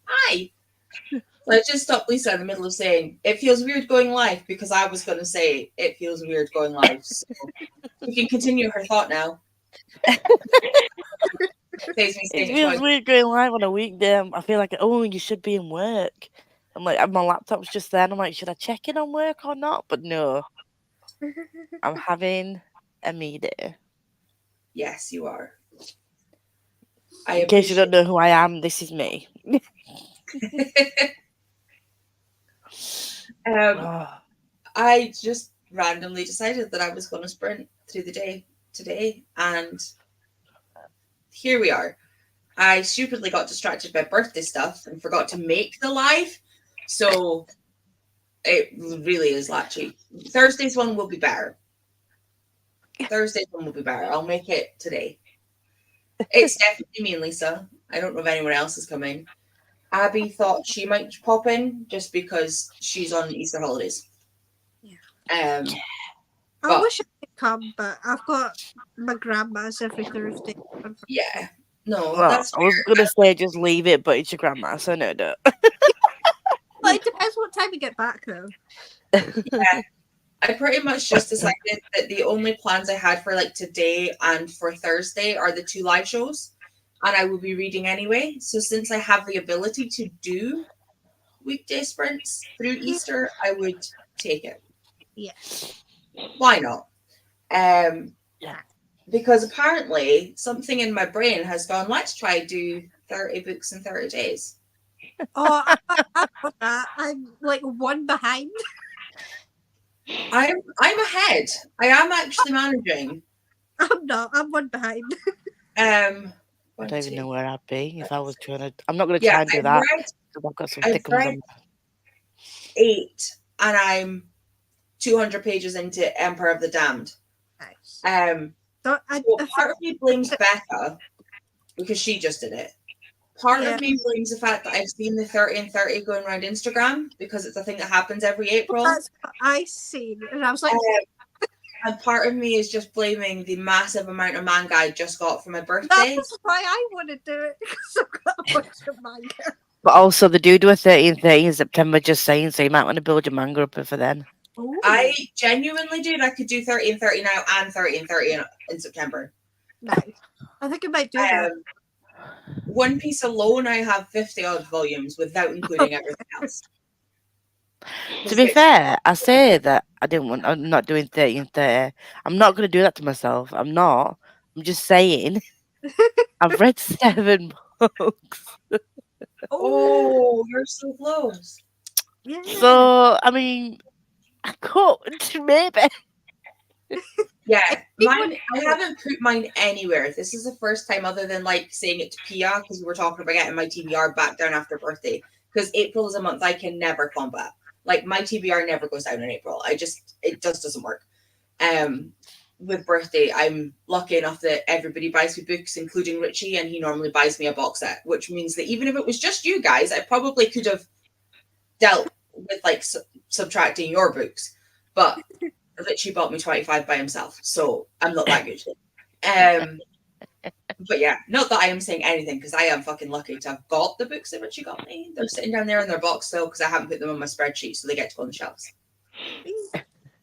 Hi. So I just stopped Lisa in the middle of saying, it feels weird going live because I was going to say, it feels weird going live. So we can continue her thought now. Saves me It saying it feels twice. weird going live on a weekday. I feel like, oh, you should be in work. I'm like, my laptop's just there, and I'm like, should I check in on work or not? But no, I'm having a me day. Yes, you are. I In case you don't appreciate know who I am, this is me. it. um, Oh, I just randomly decided that I was going to sprint through the day today, and here we are. I stupidly got distracted by birthday stuff and forgot to make the live. So it really is latchy. Thursday's one will be better. Thursday's one will be better. I'll make it today. It's definitely me and Lisa. I don't know if anyone else is coming. Abby thought she might pop in just because she's on Easter holidays. Yeah. Um, I but wish I could come, but I've got my grandma's every Thursday on yeah, Friday. no, well, that's I was gonna say just leave it, but it's your grandma, so no, don't. Well, it depends what time we get back, though. yeah. I pretty much just decided that the only plans I had for like today and for Thursday are the two live shows, and I will be reading anyway. So since I have the ability to do weekday sprints through Easter, I would take it. Yeah. Why not? Um, Yeah. because apparently something in my brain has gone, let's try do 30 books in 30 days. Oh, I've got that. I'm like one behind. I'm ahead. I am actually managing. I'm not. I'm one behind. Um I one, don't even two. know where I'd be if I was trying to. I'm not gonna Yeah, try and do I've that read because I've got some I've thickums read on. 8 and I'm 200 pages into Empire of the Damned. Nice. Um So so I think, part of me blames Becca because she just did it. Part of yeah. me blames the fact that I've seen the 30 and 30 going around Instagram because it's a thing that happens every April. That's what I seen, and I was like, Um, and part of me is just blaming the massive amount of manga I just got for my that birthday. was why I want to do it because I've got a bunch of manga. But also, they do a 13 in September, just saying, so you might want to build your manga up for then. I Oh, genuinely did. I could do 30 and 30 now and 30 and 30 in September. nice. I think I might do that. Um, One Piece alone, I have 50 odd volumes without including everything else. To Because be it's, fair, I say that I'm not doing 13 in 30. I'm not going to do that to myself. I'm not. I'm just saying, I've read 7 books. Oh, oh, you're so close. yeah. So, I mean, I could, maybe. Yeah, He mine, would I do it. haven't put mine anywhere. This is the first time, other than like saying it to Pia, because we were talking about getting my TBR back down after birthday. Because April is a month I can never combat. Like my TBR never goes down in April. It just doesn't work. Um, with birthday, I'm lucky enough that everybody buys me books, including Richie, and he normally buys me a box set, which means that even if it was just you guys, I probably could have dealt with like subtracting your books. But Richie bought me 25 by himself, so I'm not that good. Um, but yeah, not that I am saying anything because I am fucking lucky to have got the books that Richie got me. They're sitting down there in their box still because I haven't put them on my spreadsheet, so they get to go on the shelves.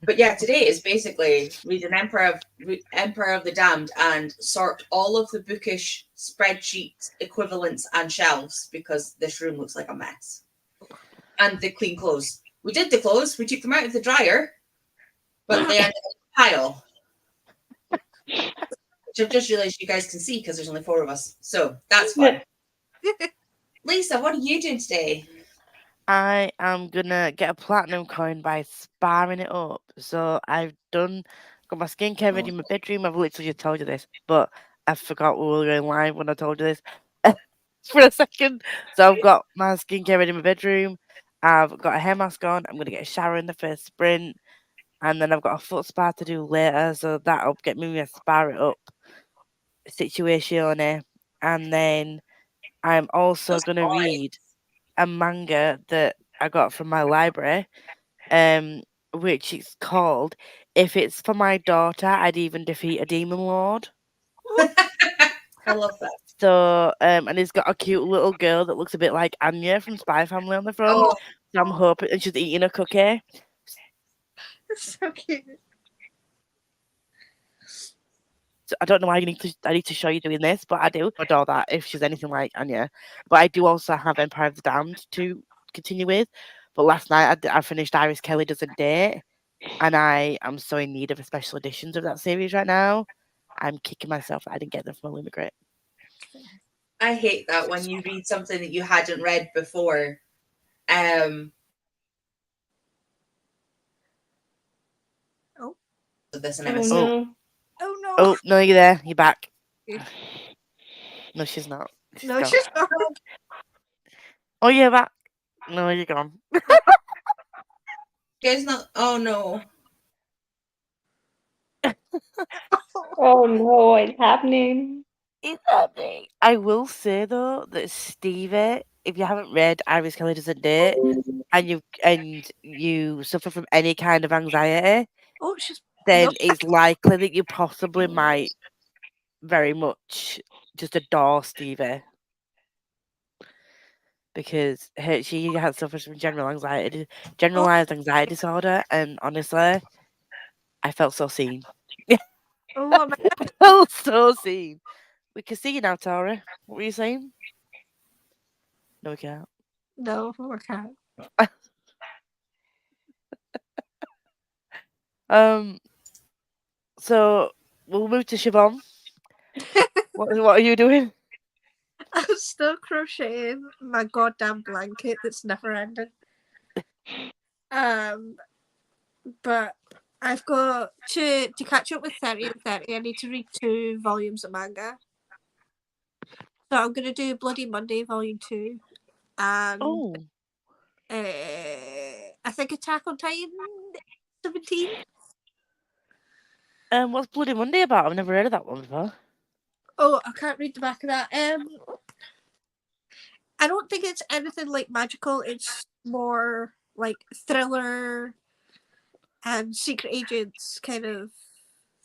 But yeah, today is basically read an Empire of the Damned and sort all of the bookish spreadsheet equivalents and shelves because this room looks like a mess. And the clean clothes. We did the clothes. We took them out of the dryer, but they ended up in a pile, which I've just realised you guys can see because there's only 4 of us. So that's fun. Lisa, what are you doing today? I am gonna get a platinum coin by sparring it up. So got my skincare ready in my bedroom. I've literally just told you this, but I forgot we were going live when I told you this for a second. So I've got my skincare ready in my bedroom. I've got a hair mask on. I'm gonna get a shower in the first sprint, and then I've got a foot spa to do later. So that'll get me a spar it up situation. And then I'm also Those gonna boys. read a manga that I got from my library, which is called "If It's for My Daughter, I'd Even Defeat a Demon Lord." I love that. So, and he's got a cute little girl that looks a bit like Anya from Spy Family on the front. Oh, So I'm hoping, and she's eating a cookie. It's so cute. So I don't know why I need to show you doing this, but I do adore that if she's anything like Anya. But I do also have Empire of the Damned to continue with. But last night I finished Iris Kelly Doesn't Date, and I am so in need of a special editions of that series right now. I'm kicking myself that I didn't get them from Illumicrate. I hate that when you read something that you hadn't read before. Oh. This and Oh MS. no. Oh no. Oh no, you're there. You're back. Yeah. No, she's not. She's No, gone. she's not. Oh, you're back. No, you're gone. Guys, not. Oh no. Oh no, what's happening? It's happening. I will say though that Stevie, if you haven't read Iris Kelly Doesn't Date, and you suffer from any kind of anxiety, Oh, she's. then Nope. it's likely that you possibly might very much just adore Stevie. Because she has suffers from generalized anxiety disorder, and honestly, I felt so seen. Oh my I felt so seen. We can see you now, Tori. What were you saying? No, we can't. No, I can't. So we'll move to Siobhan. What are you doing? I'm still crocheting my goddamn blanket that's never ending. But I've got to catch up with 30 and 30. I need to read 2 volumes of manga. So I'm gonna do Bloody Monday Volume 2, and Oh, I think Attack on Titan 17. what's Bloody Monday about? I've never heard of that one before. Oh, I can't read the back of that. I don't think it's anything like magical. It's more like thriller and secret agents kind of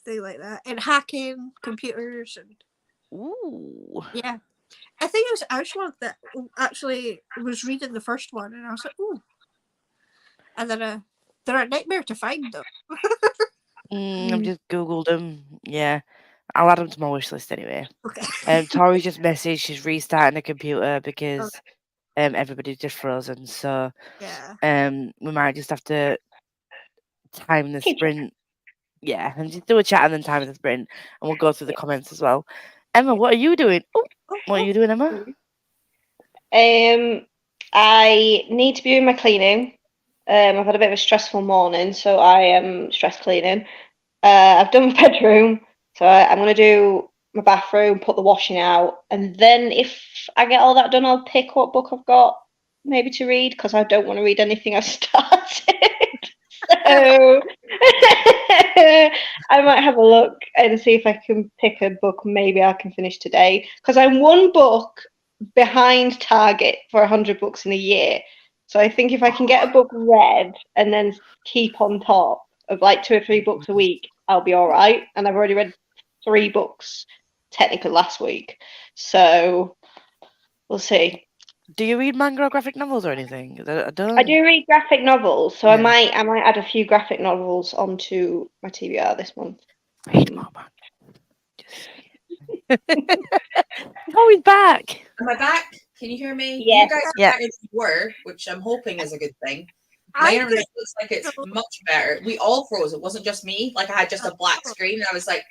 thing like that, and hacking computers and Ooh. yeah. I think it was Angela that actually was reading the first one, and I was like, ooh. And then they're a nightmare to find though. I've just googled them. Yeah, I'll add them to my wish list anyway. Okay. Tori just messaged she's restarting the computer because everybody's just frozen. So Yeah. we might just have to time the Keep sprint. Yeah, and just do a chat and then time the sprint, and we'll go through the comments as well. Emma, what are you doing? Oh, what are you doing, Emma? I need to be doing my cleaning. I've had a bit of a stressful morning, so I am stress cleaning. I've done my bedroom, so I'm going to do my bathroom, put the washing out, and then if I get all that done, I'll pick what book I've got maybe to read, because I don't want to read anything I've started. So I might have a look and see if I can pick a book maybe I can finish today, because I'm one book behind target for 100 books in a year. So I think if I can get a book read and then keep on top of like 2 or 3 books a week, I'll be all right. And I've already read 3 books technically last week, so we'll see. Do you read manga or graphic novels or anything? I don't. I do read graphic novels, so Yeah. I might add a few graphic novels onto my TBR this month. Read more manga. Tori's back. Am I back? Can you hear me? Yeah. You guys are Yeah. back as you were, which I'm hoping is a good thing. My internet looks like it's much better. We all froze. It wasn't just me. Like I had just a black screen, and I was like,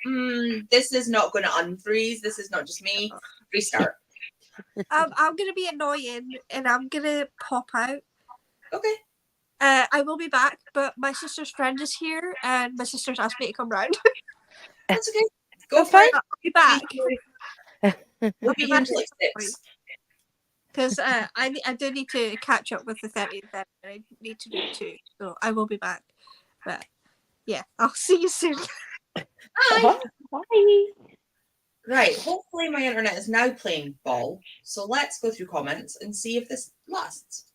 this is not going to unfreeze. This is not just me. Restart. I'm gonna be annoying, and I'm gonna pop out. Okay. I will be back, but my sister's friend is here, and my sister's asked me to come round. That's okay. Go That's for fine. it. I'll be back We'll be here until like 6. because I do need to catch up with the 30th, and I need to do 2, so I will be back. But yeah, I'll see you soon. Bye. Bye. Right. Hopefully my internet is now playing ball. So let's go through comments and see if this lasts.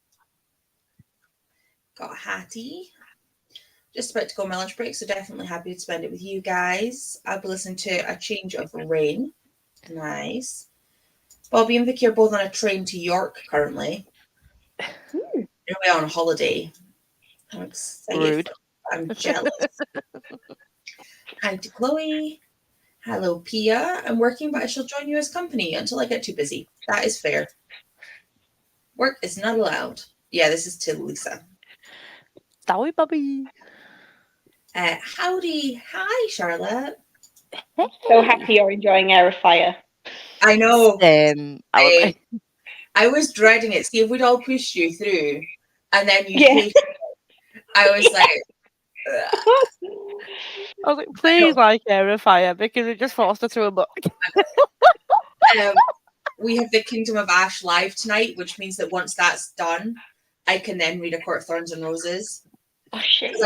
Got Hattie. Just about to go on my lunch break, so definitely happy to spend it with you guys. I'll be listening to A Change of Rain. Nice. Bobby and Vicky are both on a train to York currently. Hmm. They're away on holiday. I'm excited. Rude. I'm jealous. Hi to Chloe. Hello, Pia. I'm working, but I shall join you as company until I get too busy. That is fair. Work is not allowed. Yeah, this is to Lisa. Sorry, Bobby. Howdy. Hi, Charlotte. So happy you're enjoying Air of Fire. I know. I I was dreading it. See if we'd all pushed you through, and then you Yeah. hated it. I was like, ugh. was like, please like Air of Fire because it just forced her through a book. We have the Kingdom of Ash live tonight, which means that once that's done, I can then read A Court of Thorns and Roses. Oh shit.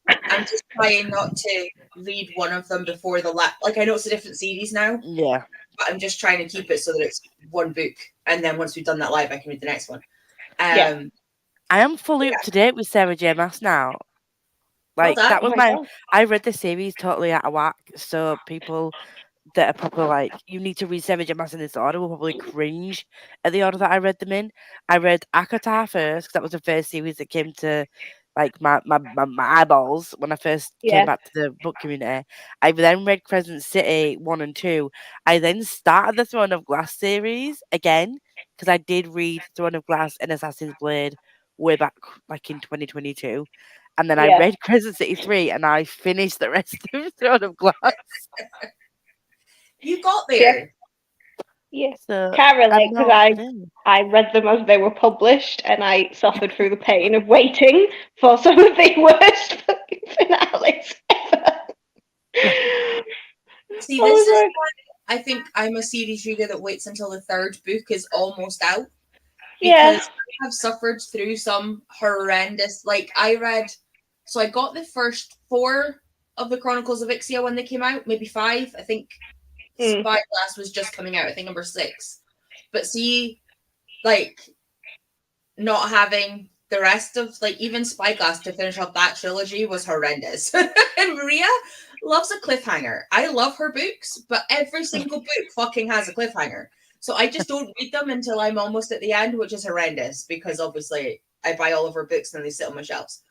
I'm just trying not to read one of them before the like I know it's a different series now, Yeah. but I'm just trying to keep it so that it's one book, and then once we've done that live, I can read the next one. Yeah. I am fully up to date with Sarah J. Maas now. Like Well done. that was Oh my my. God. I read the series totally out of whack, so people that are probably like, you need to read Sarah J. Maas in this order will probably cringe at the order that I read them in. I read ACOTAR first because that was the first series that came to like my eyeballs when I first Yeah. came back to the book community. I then read Crescent City 1 and 2. I then started the Throne of Glass series again because I did read Throne of Glass and Assassin's Blade way back like in 2022. And then I Yeah. read Crescent City 3 and I finished the rest of Throne of Glass. You got there. Yeah. So Can't relate I'm because not up to date. I read them as they were published and I suffered through the pain of waiting for some of the worst fucking finales ever. See, I this was is like, why I think I'm a series reader that waits until the third book is almost out. yeah. Because I have suffered through some horrendous, like I read, so I got the first 4 of the Chronicles of Ixia when they came out, maybe 5. I think Spyglass was just coming out, I think number 6. But see, like, not having the rest of, like, even Spyglass to finish up that trilogy was horrendous. And Maria loves a cliffhanger. I love her books, but every single book fucking has a cliffhanger. So I just don't read them until I'm almost at the end, which is horrendous because obviously I buy all of her books and they sit on my shelves.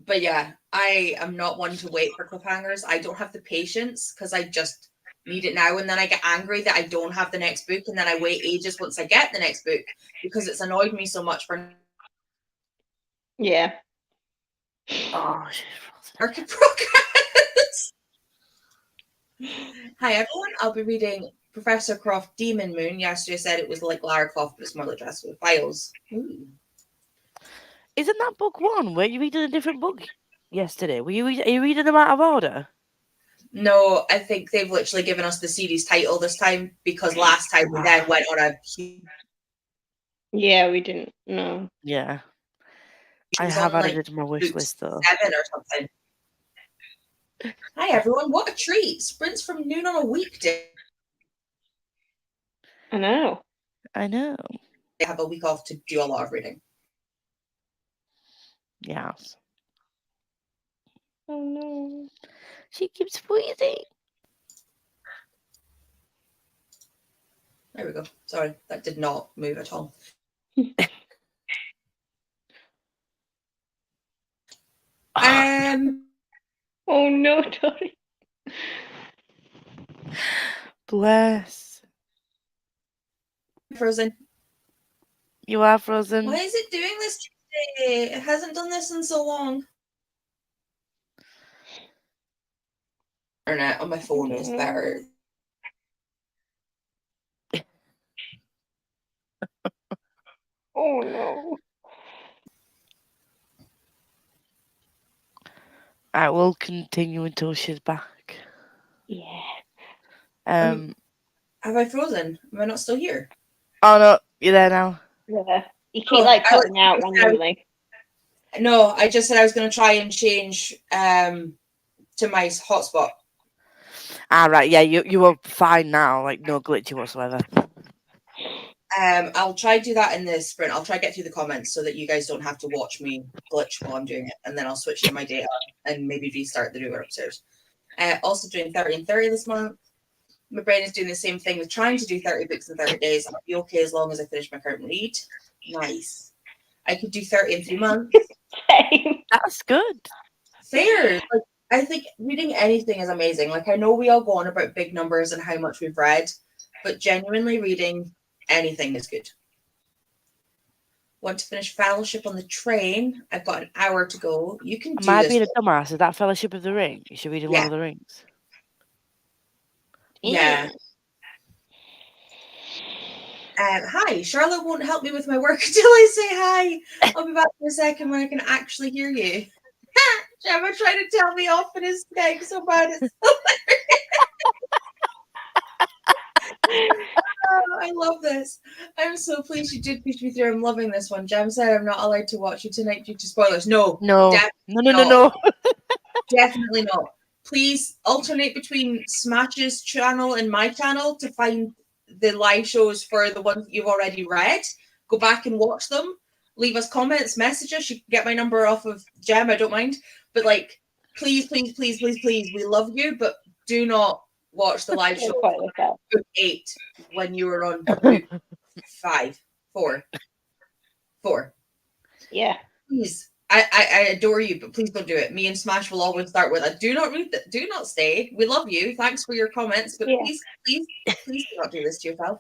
But yeah, I am not one to wait for cliffhangers. I don't have the patience because I just need it now. And then I get angry that I don't have the next book. And then I wait ages once I get the next book because it's annoyed me so much for Yeah. Oh, work in progress. Hi everyone, I'll be reading Professor Croft Demon Moon. Yesterday I said it was like Lara Croft, but it's more like Dress with Files. Ooh. Isn't that book 1? Were you reading a different book yesterday? Are you reading them out of order? No, I think they've literally given us the series title this time because last time we then went on a Yeah, we didn't know. Yeah. I was have on, added like, it to my wish book list though. 7 or something. Hi everyone, what a treat! Sprints from noon on a weekday. I know. I know. They have a week off to do a lot of reading. Yes. Oh no. She keeps freezing. There we go. Sorry, that did not move at all. Oh no, Tori. Bless. Frozen. You are frozen. Why is it doing this today? It hasn't done this in so long. Internet on my phone is better. Oh no. I will continue until she's back. Yeah. Have I frozen? Am I not still here? Oh no, you're there now. Yeah. You keep like cutting out randomly. No, I just said I was going to try and change to my hotspot. Ah, right, yeah, you are fine now, like no glitchy whatsoever. I'll try to do that in the sprint. I'll try to get through the comments so that you guys don't have to watch me glitch while I'm doing it, and then I'll switch to my data and maybe restart the viewer upstairs. Also doing 30 and 30 this month. My brain is doing the same thing with trying to do 30 books in 30 days. I'll be okay as long as I finish my current read. Nice. I could do 30 in 3 months. Same. That's good. Fair. Like, I think reading anything is amazing. Like, I know we all go on about big numbers and how much we've read, but genuinely reading anything is good. Want to finish Fellowship on the train? I've got an hour to go. You can do Am I this. being a dumbass? Is that Fellowship of the Ring? You should read Lord Yeah. of the Rings. Yeah. Hi, Charlotte won't help me with my work until I say hi. I'll be back in a second when I can actually hear you. Gemma trying to tell me off in his neck so bad. It's oh, I love this. I'm so pleased you did push me through. I'm loving this one. Gem said I'm not allowed to watch it tonight due to spoilers. No, No. definitely No. definitely not. Please alternate between Smash's channel and my channel to find the live shows for the ones that you've already read. Go back and watch them. Leave us comments, message us. You can get my number off of Gem. I don't mind. But like, please, we love you, but do not watch the live show book 8 when you were on book 4. Yeah. Please. I adore you, but please don't do it. Me and Smash will always start with a do not read that, do not stay. We love you. Thanks for your comments, but please do not do this to yourself.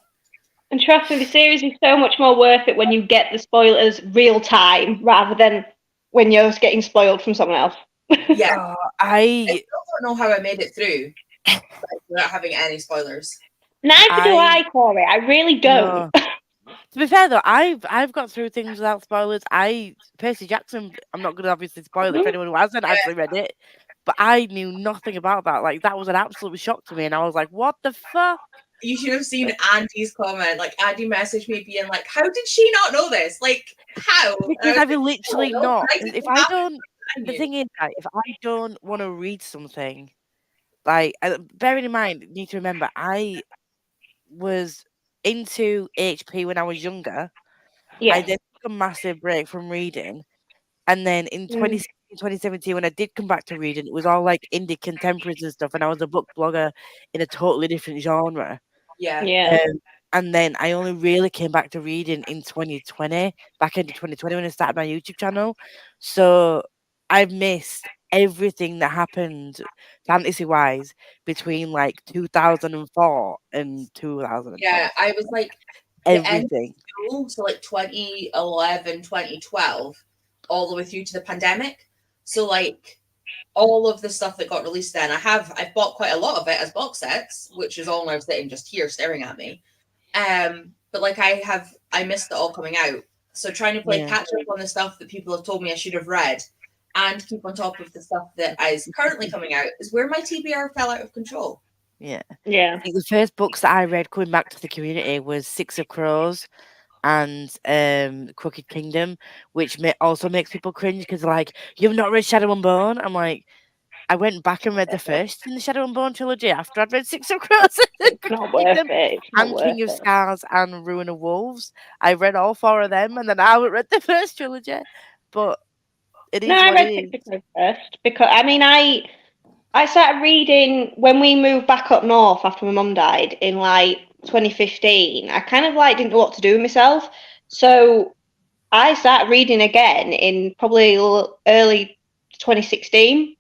And trust me, the series is so much more worth it when you get the spoilers real time rather than when you're just getting spoiled from someone else. Yeah. I still don't know how I made it through without having any spoilers. Neither do I, Corey. I really don't. No. To be fair though, I've got through things without spoilers. Percy Jackson, I'm not going to obviously spoil it for anyone who hasn't actually read it, but I knew nothing about that. Like, that was an absolute shock to me, and I was like, what the fuck? You should have seen Andy's comment. Like, Andy messaged me being like, how did she not know this? Like, how? Because I've literally not. If I don't, the thing is, like, if I don't want to read something, like, bearing in mind, need to remember, I was into HP when I was younger. Yeah. I then took a massive break from reading, and then in 2017, when I did come back to reading, it was all like indie contemporaries and stuff, and I was a book blogger in a totally different genre. Yeah. And then I only really came back to reading in 2020, back into 2020 when I started my YouTube channel. So I've missed everything that happened fantasy-wise between like 2004 and 2012. Yeah, I was like everything. School, so like 2011, 2012, all the way through to the pandemic. So like all of the stuff that got released then, I've bought quite a lot of it as box sets, which is all now sitting just here staring at me. But like I missed it all coming out. So trying to play catch up on the stuff that people have told me I should have read and keep on top of the stuff that is currently coming out is where my TBR fell out of control. Yeah. Yeah. I think the first books that I read coming back to the community was Six of Crows and Crooked Kingdom, which also makes people cringe because like, you've not read Shadow and Bone. I'm like, I went back and read the first in the Shadow and Bone trilogy after I'd read Six of Crows It's not worth it. and King of Scars and Ruin of Wolves. I read all 4 of them, and then I haven't read the first trilogy. But it is I what read it Six of Crows first because I started reading when we moved back up north after my mum died in like 2015. I kind of like didn't know what to do with myself, so I started reading again in probably early 2016.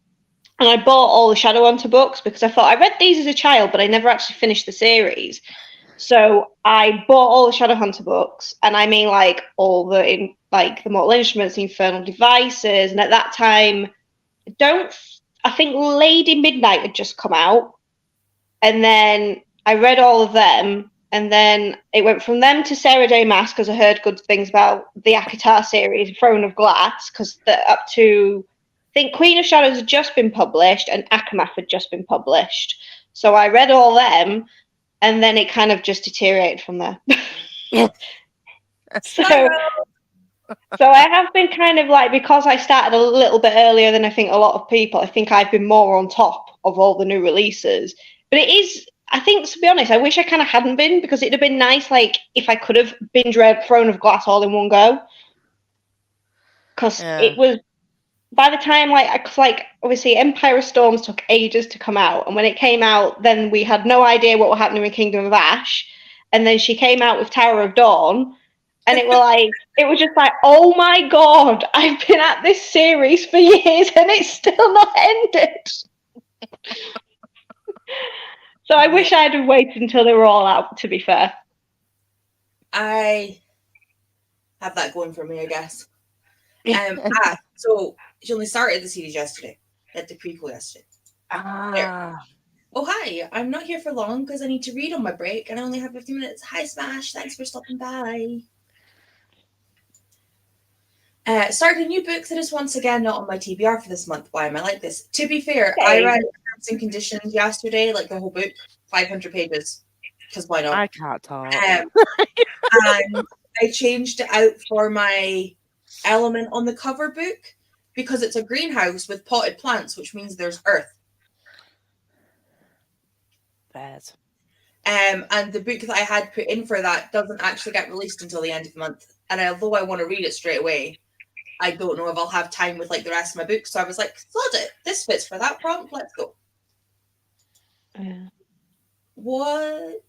And I bought all the Shadowhunter books because I thought I read these as a child, but I never actually finished the series. So I bought all the Shadowhunter books, and I mean like all the the Mortal Instruments, the Infernal Devices, and at that time, I think Lady Midnight had just come out, and then I read all of them, and then it went from them to Sarah J. Maas because I heard good things about the ACOTAR series, Throne of Glass, because up to I think Queen of Shadows had just been published and Akamath had just been published. So I read all them, and then it kind of just deteriorated from there. So I have been kind of like, because I started a little bit earlier than I think a lot of people, I think I've been more on top of all the new releases. But it is, I think, to be honest, I wish I kind of hadn't been, because it'd have been nice, like, if I could have binge read Throne of Glass all in one go. Because it was by the time obviously Empire of Storms took ages to come out, and when it came out, then we had no idea what was happening with Kingdom of Ash, and then she came out with Tower of Dawn, and it was just like, oh my god, I've been at this series for years and it's still not ended. So I wish I'd have waited until they were all out, to be fair. I have that going for me, I guess. So she only started the series yesterday, at the prequel yesterday. Oh, hi. I'm not here for long because I need to read on my break and I only have 15 minutes. Hi, Smash. Thanks for stopping by. Started a new book that is once again not on my TBR for this month. Why am I like this? To be fair, I read Terms and Conditions yesterday, like the whole book, 500 pages. Because why not? I can't talk. And I changed it out for my element on the cover book because it's a greenhouse with potted plants, which means there's earth. Bad. And the book that I had put in for that doesn't actually get released until the end of the month. And although I want to read it straight away, I don't know if I'll have time with like the rest of my books. So I was like, sod it. This fits for that prompt. Let's go. Yeah. What?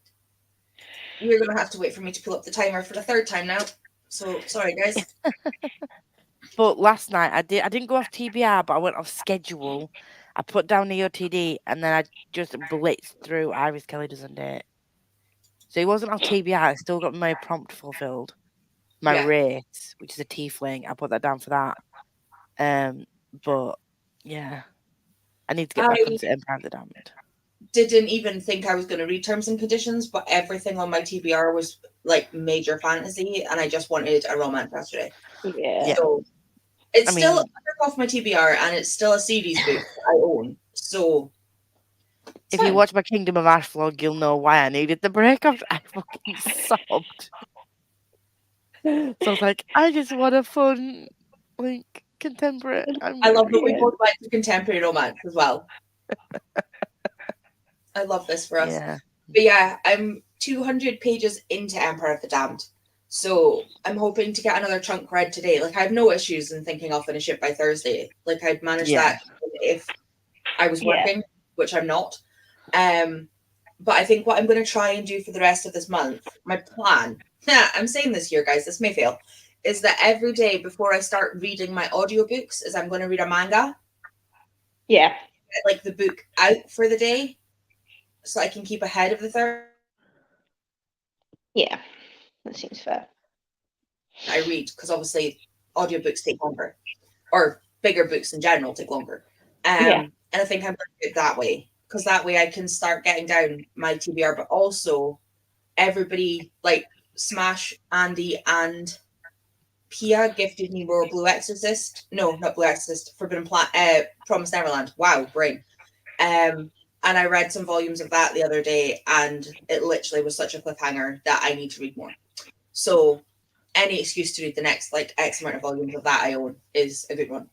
You're going to have to wait for me to pull up the timer for the third time now. So sorry, guys. But last night I didn't go off TBR, but I went off schedule. I put down the OTD and then I just blitzed through Iris Kelly Doesn't Date. So it wasn't off TBR. I still got my prompt fulfilled. My race, which is a tiefling, I put that down for that. But yeah, I need to get back onto Empire of the Damned. Didn't even think I was going to read Terms and Conditions, but everything on my TBR was like major fantasy, and I just wanted a romance yesterday. Yeah. So it's still off my TBR, and it's still a series book I own. So if you watch my Kingdom of Ash vlog, you'll know why I needed the break. I fucking sobbed. So I was like, I just want a fun, like, contemporary. I love that we both like the contemporary romance as well. I love this for us. Yeah. But yeah, I'm 200 pages into Empire of the Damned. So I'm hoping to get another chunk read today. Like, I have no issues in thinking I'll finish it by Thursday. Like, I'd manage that if I was working, which I'm not. But I think what I'm going to try and do for the rest of this month, my plan, I'm saying this here, guys, this may fail, is that every day before I start reading my audiobooks is I'm going to read a manga. Yeah. Get, like, the book out for the day so I can keep ahead of the third. Yeah, that seems fair. I read, because obviously audiobooks take longer, or bigger books in general take longer. And I think I'm going to do it that way, because that way I can start getting down my TBR, but also everybody, like Smash, Andy, and Pia gifted me Royal Blue Exorcist. No, not Blue Exorcist, Forbidden Promised Neverland. Wow, brain. And I read some volumes of that the other day, and it literally was such a cliffhanger that I need to read more. So any excuse to read the next like X amount of volumes of that I own is a good one.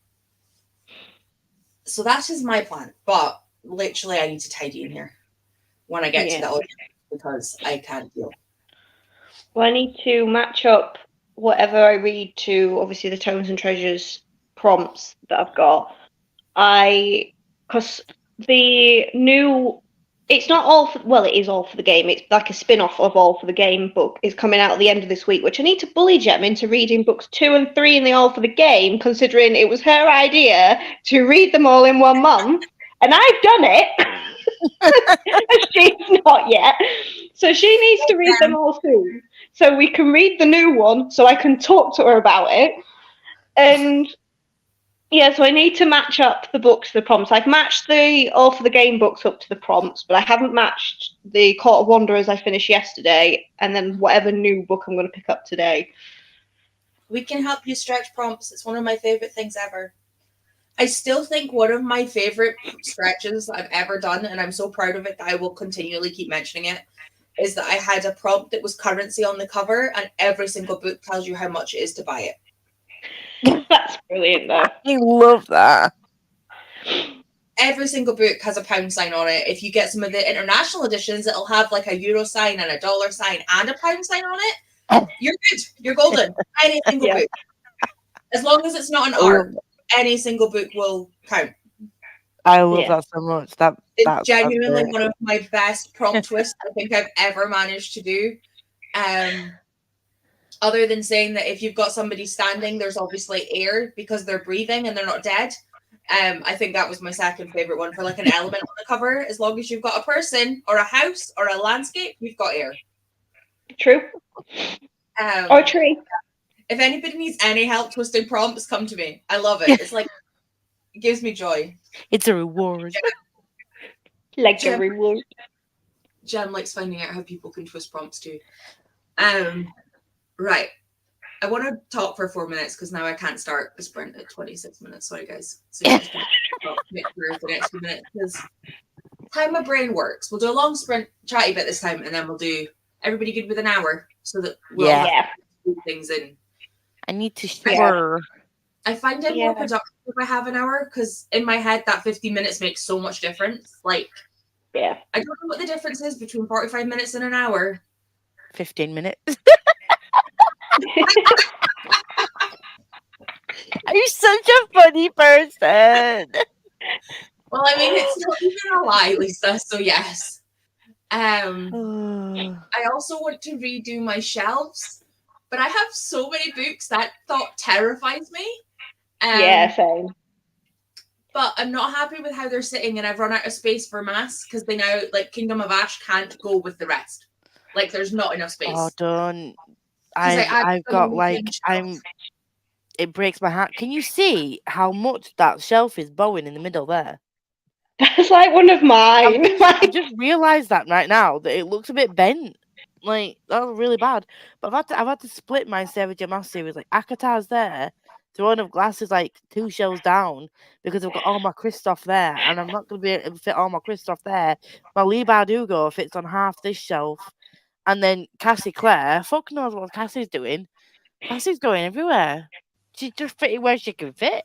So that is my plan. But literally I need to tidy in here when I get to the audience because I can't deal. Well, I need to match up whatever I read to obviously the Tomes and Treasures prompts that I've got. Because the new, it's not all for, well, it is all for the game. It's like a spin-off of All for the Game book is coming out at the end of this week, which I need to bully Jem into reading books 2 and 3 in the All for the Game, considering it was her idea to read them all in 1 month, and I've done it. And she's not yet. So she needs to read them all soon, so we can read the new one, so I can talk to her about it. And yeah, so I need to match up the books to the prompts. I've matched the All for the Game books up to the prompts, but I haven't matched the Court of Wanderers I finished yesterday, and then whatever new book I'm going to pick up today. We can help you stretch prompts. It's one of my favorite things ever. I still think one of my favorite stretches I've ever done, and I'm so proud of it that I will continually keep mentioning it, is that I had a prompt that was currency on the cover, and every single book tells you how much it is to buy it. That's brilliant, though. I love that. Every single book has a pound sign on it. If you get some of the international editions, it'll have like a euro sign and a dollar sign and a pound sign on it. You're good. You're golden. Any single book. As long as it's not an R. any single book will count. I love Yeah. that so much. It's That's genuinely great. one of my best prompt twists I think I've ever managed to do. Other than saying that if you've got somebody standing, there's obviously air because they're breathing and they're not dead. I think that was my second favorite one for like an element on the cover. As long as you've got a person or a house or a landscape, you've got air. True. Or a tree. If anybody needs any help twisting prompts, come to me. I love it. It's like, it gives me joy. It's a reward. Like a Gem. reward. Jem likes finding out how people can twist prompts too. Right. I want to talk for 4 minutes because now I can't start the sprint at 26 minutes. Sorry, guys. So you guys can make for the next few minutes because how my brain works. We'll do a long sprint chatty bit this time, and then we'll do everybody good with an hour so that we'll Yeah. do things in. I need to share. I find it more productive if I have an hour because in my head that 50 minutes makes so much difference. Like, Yeah. I don't know what the difference is between 45 minutes and an hour. 15 minutes. You're such a funny person. Well, I mean, it's not even a lie, Lisa. So yes. I also want to redo my shelves, but I have so many books that thought terrifies me. Yeah, same. But I'm not happy with how they're sitting, and I've run out of space for mass because they now, like, Kingdom of Ash can't go with the rest. Like, there's not enough space. Oh, don't. 'Cause I've got them like on it breaks my heart. Can you see how much that shelf is bowing in the middle there? That's like one of mine. I just realised that right now that it looks a bit bent. Like, that was really bad. But I've had to split my Sarah J Maas series. Like, Akatar's there. Throne of Glass is like 2 shelves down because I've got all my Kristoff there, and I'm not going to be able to fit all my Kristoff there. My Lee Bardugo fits on half this shelf, and then Cassie Clare, fuck knows what Cassie's doing. Cassie's going everywhere. She's just fitting where she can fit.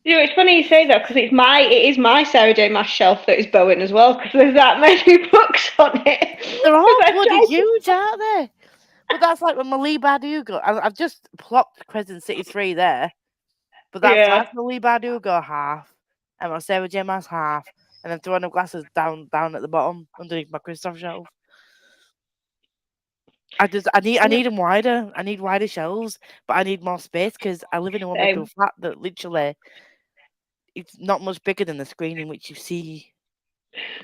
You know, it's funny you say that because it is my Sarah J Maas shelf that is bowing as well because there's that many books on it. They're all bloody huge, aren't they? But that's like when my Lee Bardugo. I've just plopped Crescent City 3 there. But that's my Lee Bardugo half, and my Sarah J Maas half, and then Throne of Glass is down at the bottom underneath my Kristoff shelf. I need them wider. I need wider shelves, but I need more space because I live in a one-bedroom flat that literally it's not much bigger than the screen in which you see.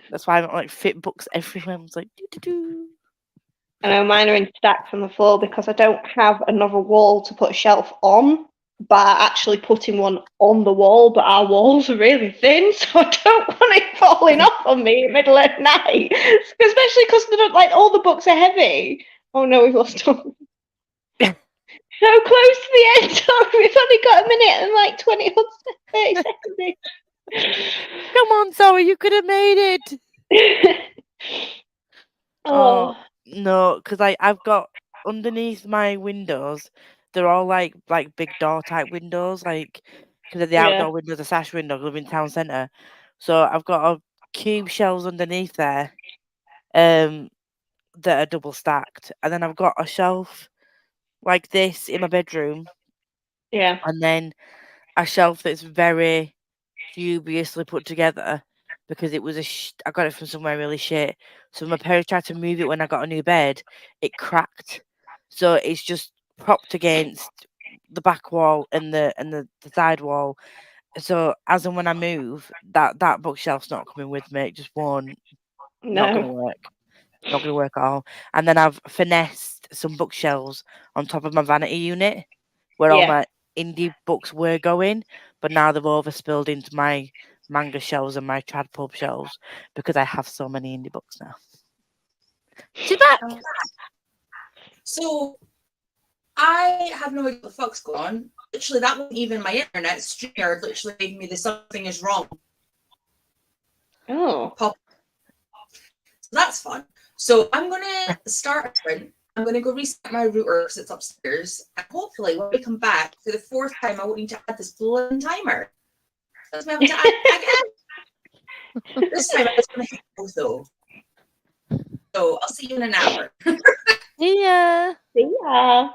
That's why I don't like fit books everywhere. I'm like, doo-doo-doo. I know mine are in stacks on the floor because I don't have another wall to put a shelf on, but actually putting one on the wall, but our walls are really thin, so I don't want it falling off on me in the middle of the night. Especially because like all the books are heavy. Oh no, we've lost one. So close to the end, sorry, we've only got a minute and like 30 seconds in. Come on, Zoe, you could have made it. Oh no, because I've got underneath my windows, they're all like big door type windows, like because of the outdoor windows, the sash window, I live in town centre. So I've got a cube shelves underneath there, that are double stacked, and then I've got a shelf like this in my bedroom. Yeah. And then a shelf that's very dubiously put together because it was I got it from somewhere really shit. So my parents tried to move it when I got a new bed. It cracked. So it's just propped against the back wall and the side wall. So as and when I move, that bookshelf's not coming with me. It just won't. Not going to work. Not going to work at all. And then I've finessed some bookshelves on top of my vanity unit where all my indie books were going, but now they've overspilled into my manga shelves and my trad pub shelves because I have so many indie books now. She's back. So I have no idea what the fuck's going on. Literally, that wasn't even my internet. StreamYard literally gave me the something is wrong. Oh. Pop. So that's fun. So I'm gonna start a sprint. I'm going to go reset my router because it's upstairs. And hopefully when we come back for the 4th time, I won't need to add this blooming timer. That's me having to add it again. This time I'm just going to hit both though. So I'll see you in an hour. See ya. See ya.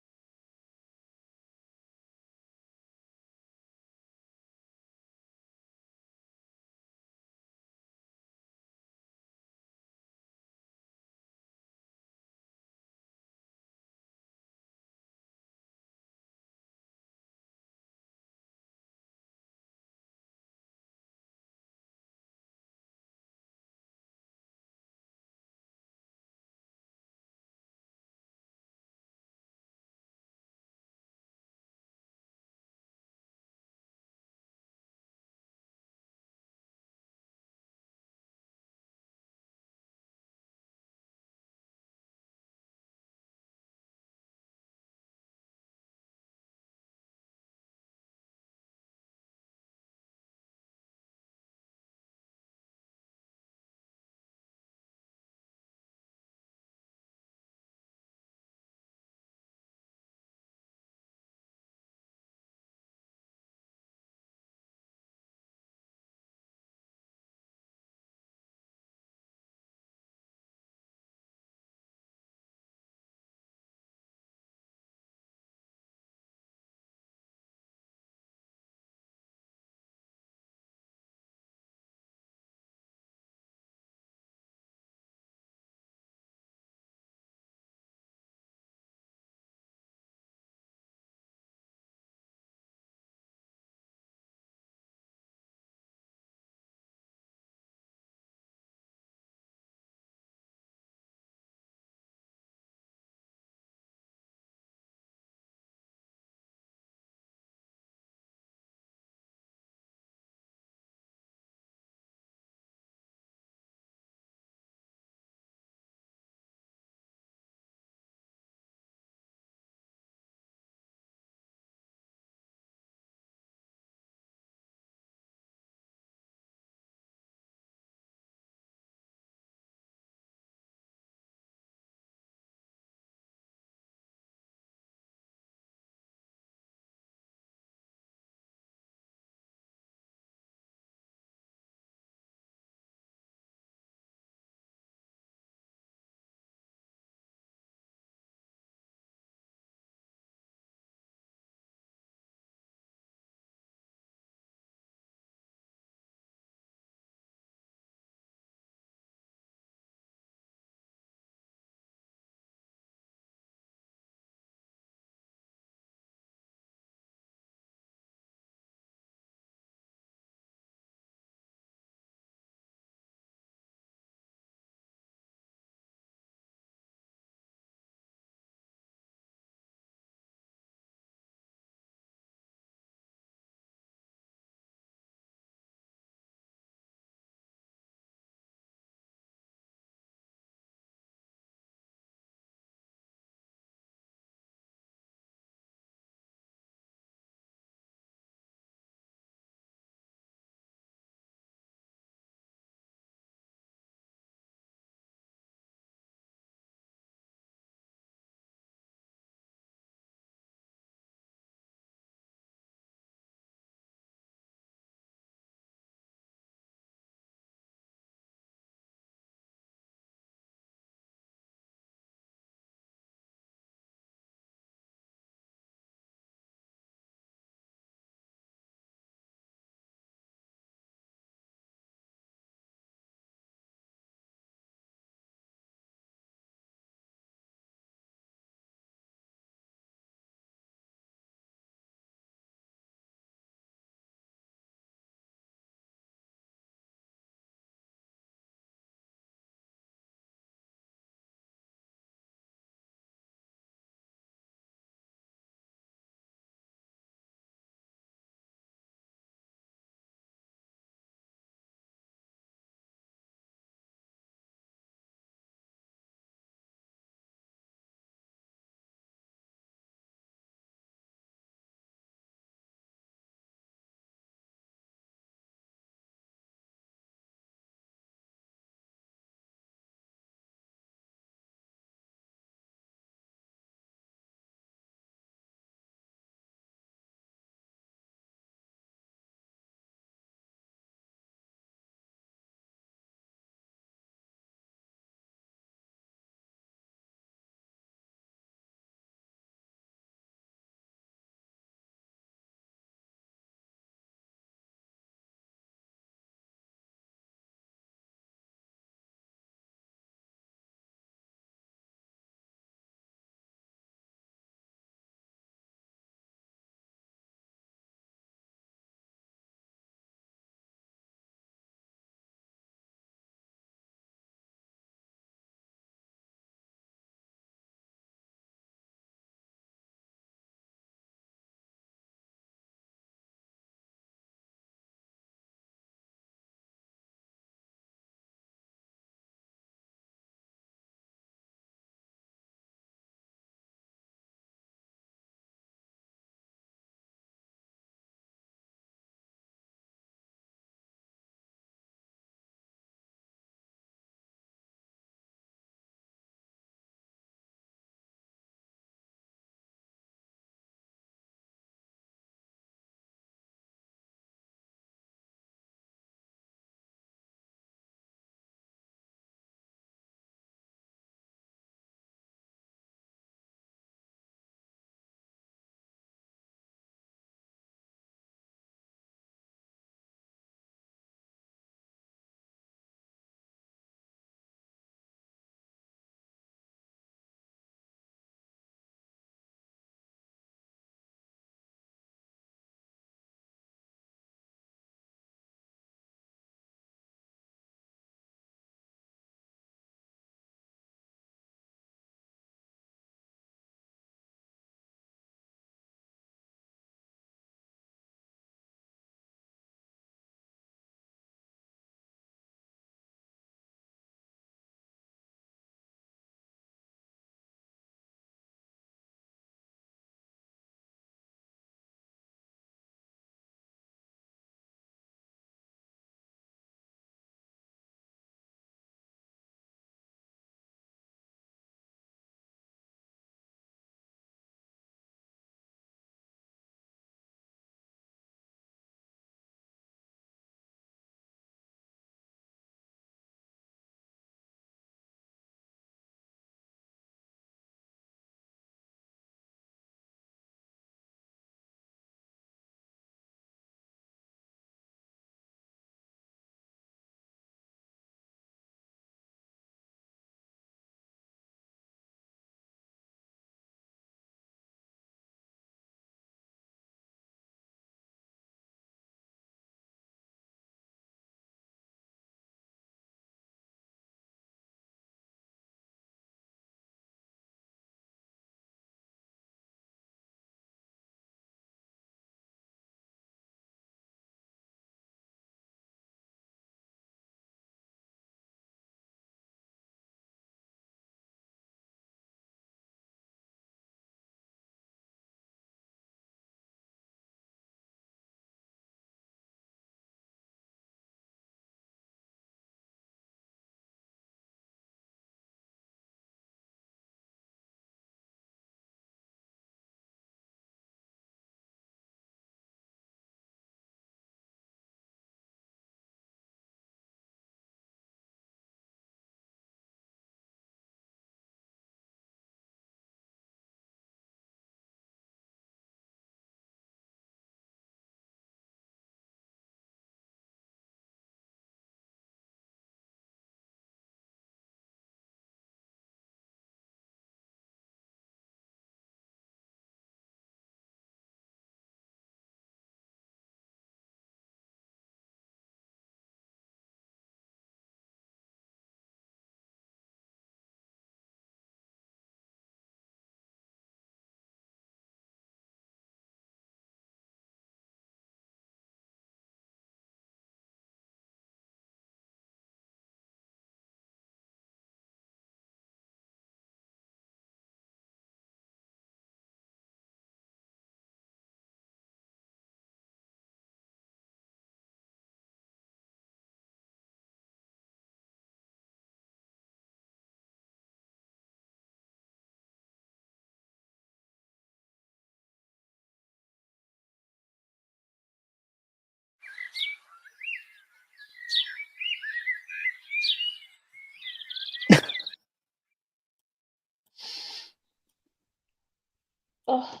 Oh.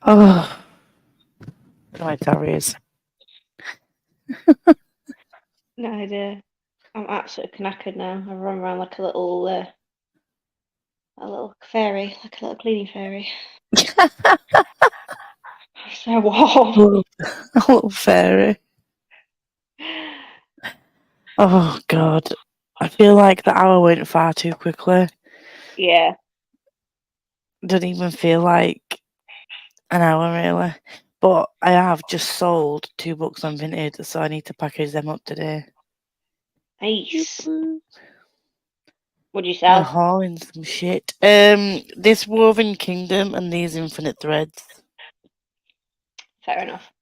Oh, my diaries. No idea. I'm absolutely knackered now. I run around like a little fairy, like a little cleaning fairy. So warm. A little fairy. Oh God, I feel like the hour went far too quickly. Yeah. Didn't even feel like an hour really. But I have just sold 2 books on Vinted, so I need to package them up today. Nice. What'd you I'm sell? hauling some shit. This Woven Kingdom and these Infinite Threads. Fair enough.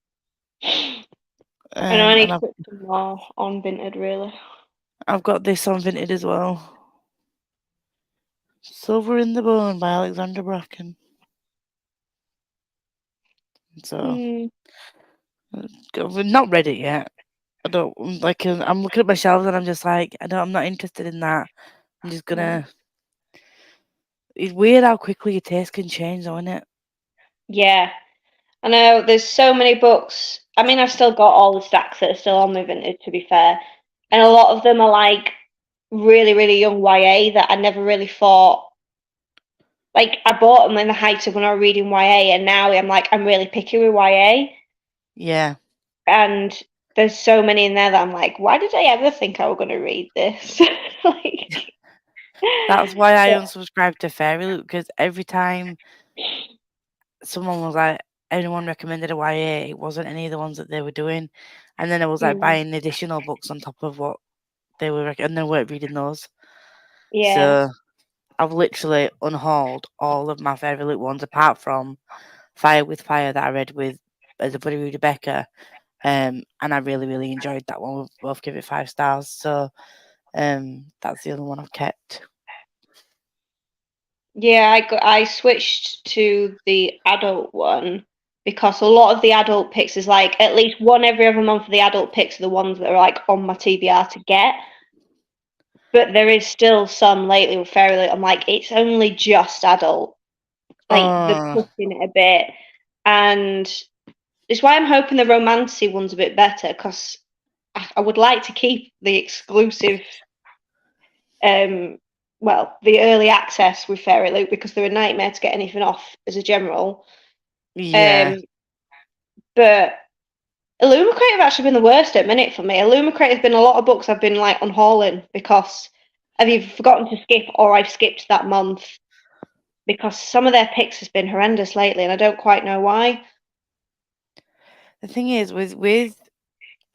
I know I And need to put some more on Vinted, really. I've got this on Vinted as well. Silver in the Bone by Alexandra Bracken. So we're not read it yet. I don't like. I'm looking at my shelves and I'm just like, I'm not interested in that. I'm just gonna. It's weird how quickly your taste can change, though, isn't it? Yeah. I know there's so many books. I mean, I've still got all the stacks that are still on my Vinted, to be fair. And a lot of them are like really, really young YA that I never really thought. Like, I bought them in the height of when I was reading YA, and now I'm really picky with YA. Yeah. And there's so many in there that I'm like, why did I ever think I was going to read this? Like, That's why I unsubscribed to Fairy Loot, because every time someone was like, anyone recommended a YA, it wasn't any of the ones that they were doing. And then I was like buying additional books on top of what they were, and they weren't reading those. yeah. So I've literally unhauled all of my Fairy Loot ones, apart from Fire with Fire that I read with as a buddy with Rebecca. And I really, really enjoyed that one. We both give it 5 stars. So that's the other one I've kept. Yeah, I switched to the adult one because a lot of the adult picks is like at least one every other month of the adult picks are the ones that are like on my TBR to get. But there is still some lately with Fairy Loot. I'm like, it's only just adult. Like they're pushing it a bit. And it's why I'm hoping the romancy one's a bit better, because I would like to keep the exclusive the early access with Fairy Loot, because they're a nightmare to get anything off as a general. Yeah. But Illumicrate have actually been the worst at minute for me. Illumicrate has been a lot of books I've been like unhauling because I've either forgotten to skip or I've skipped that month, because some of their picks has been horrendous lately and I don't quite know why. The thing is, with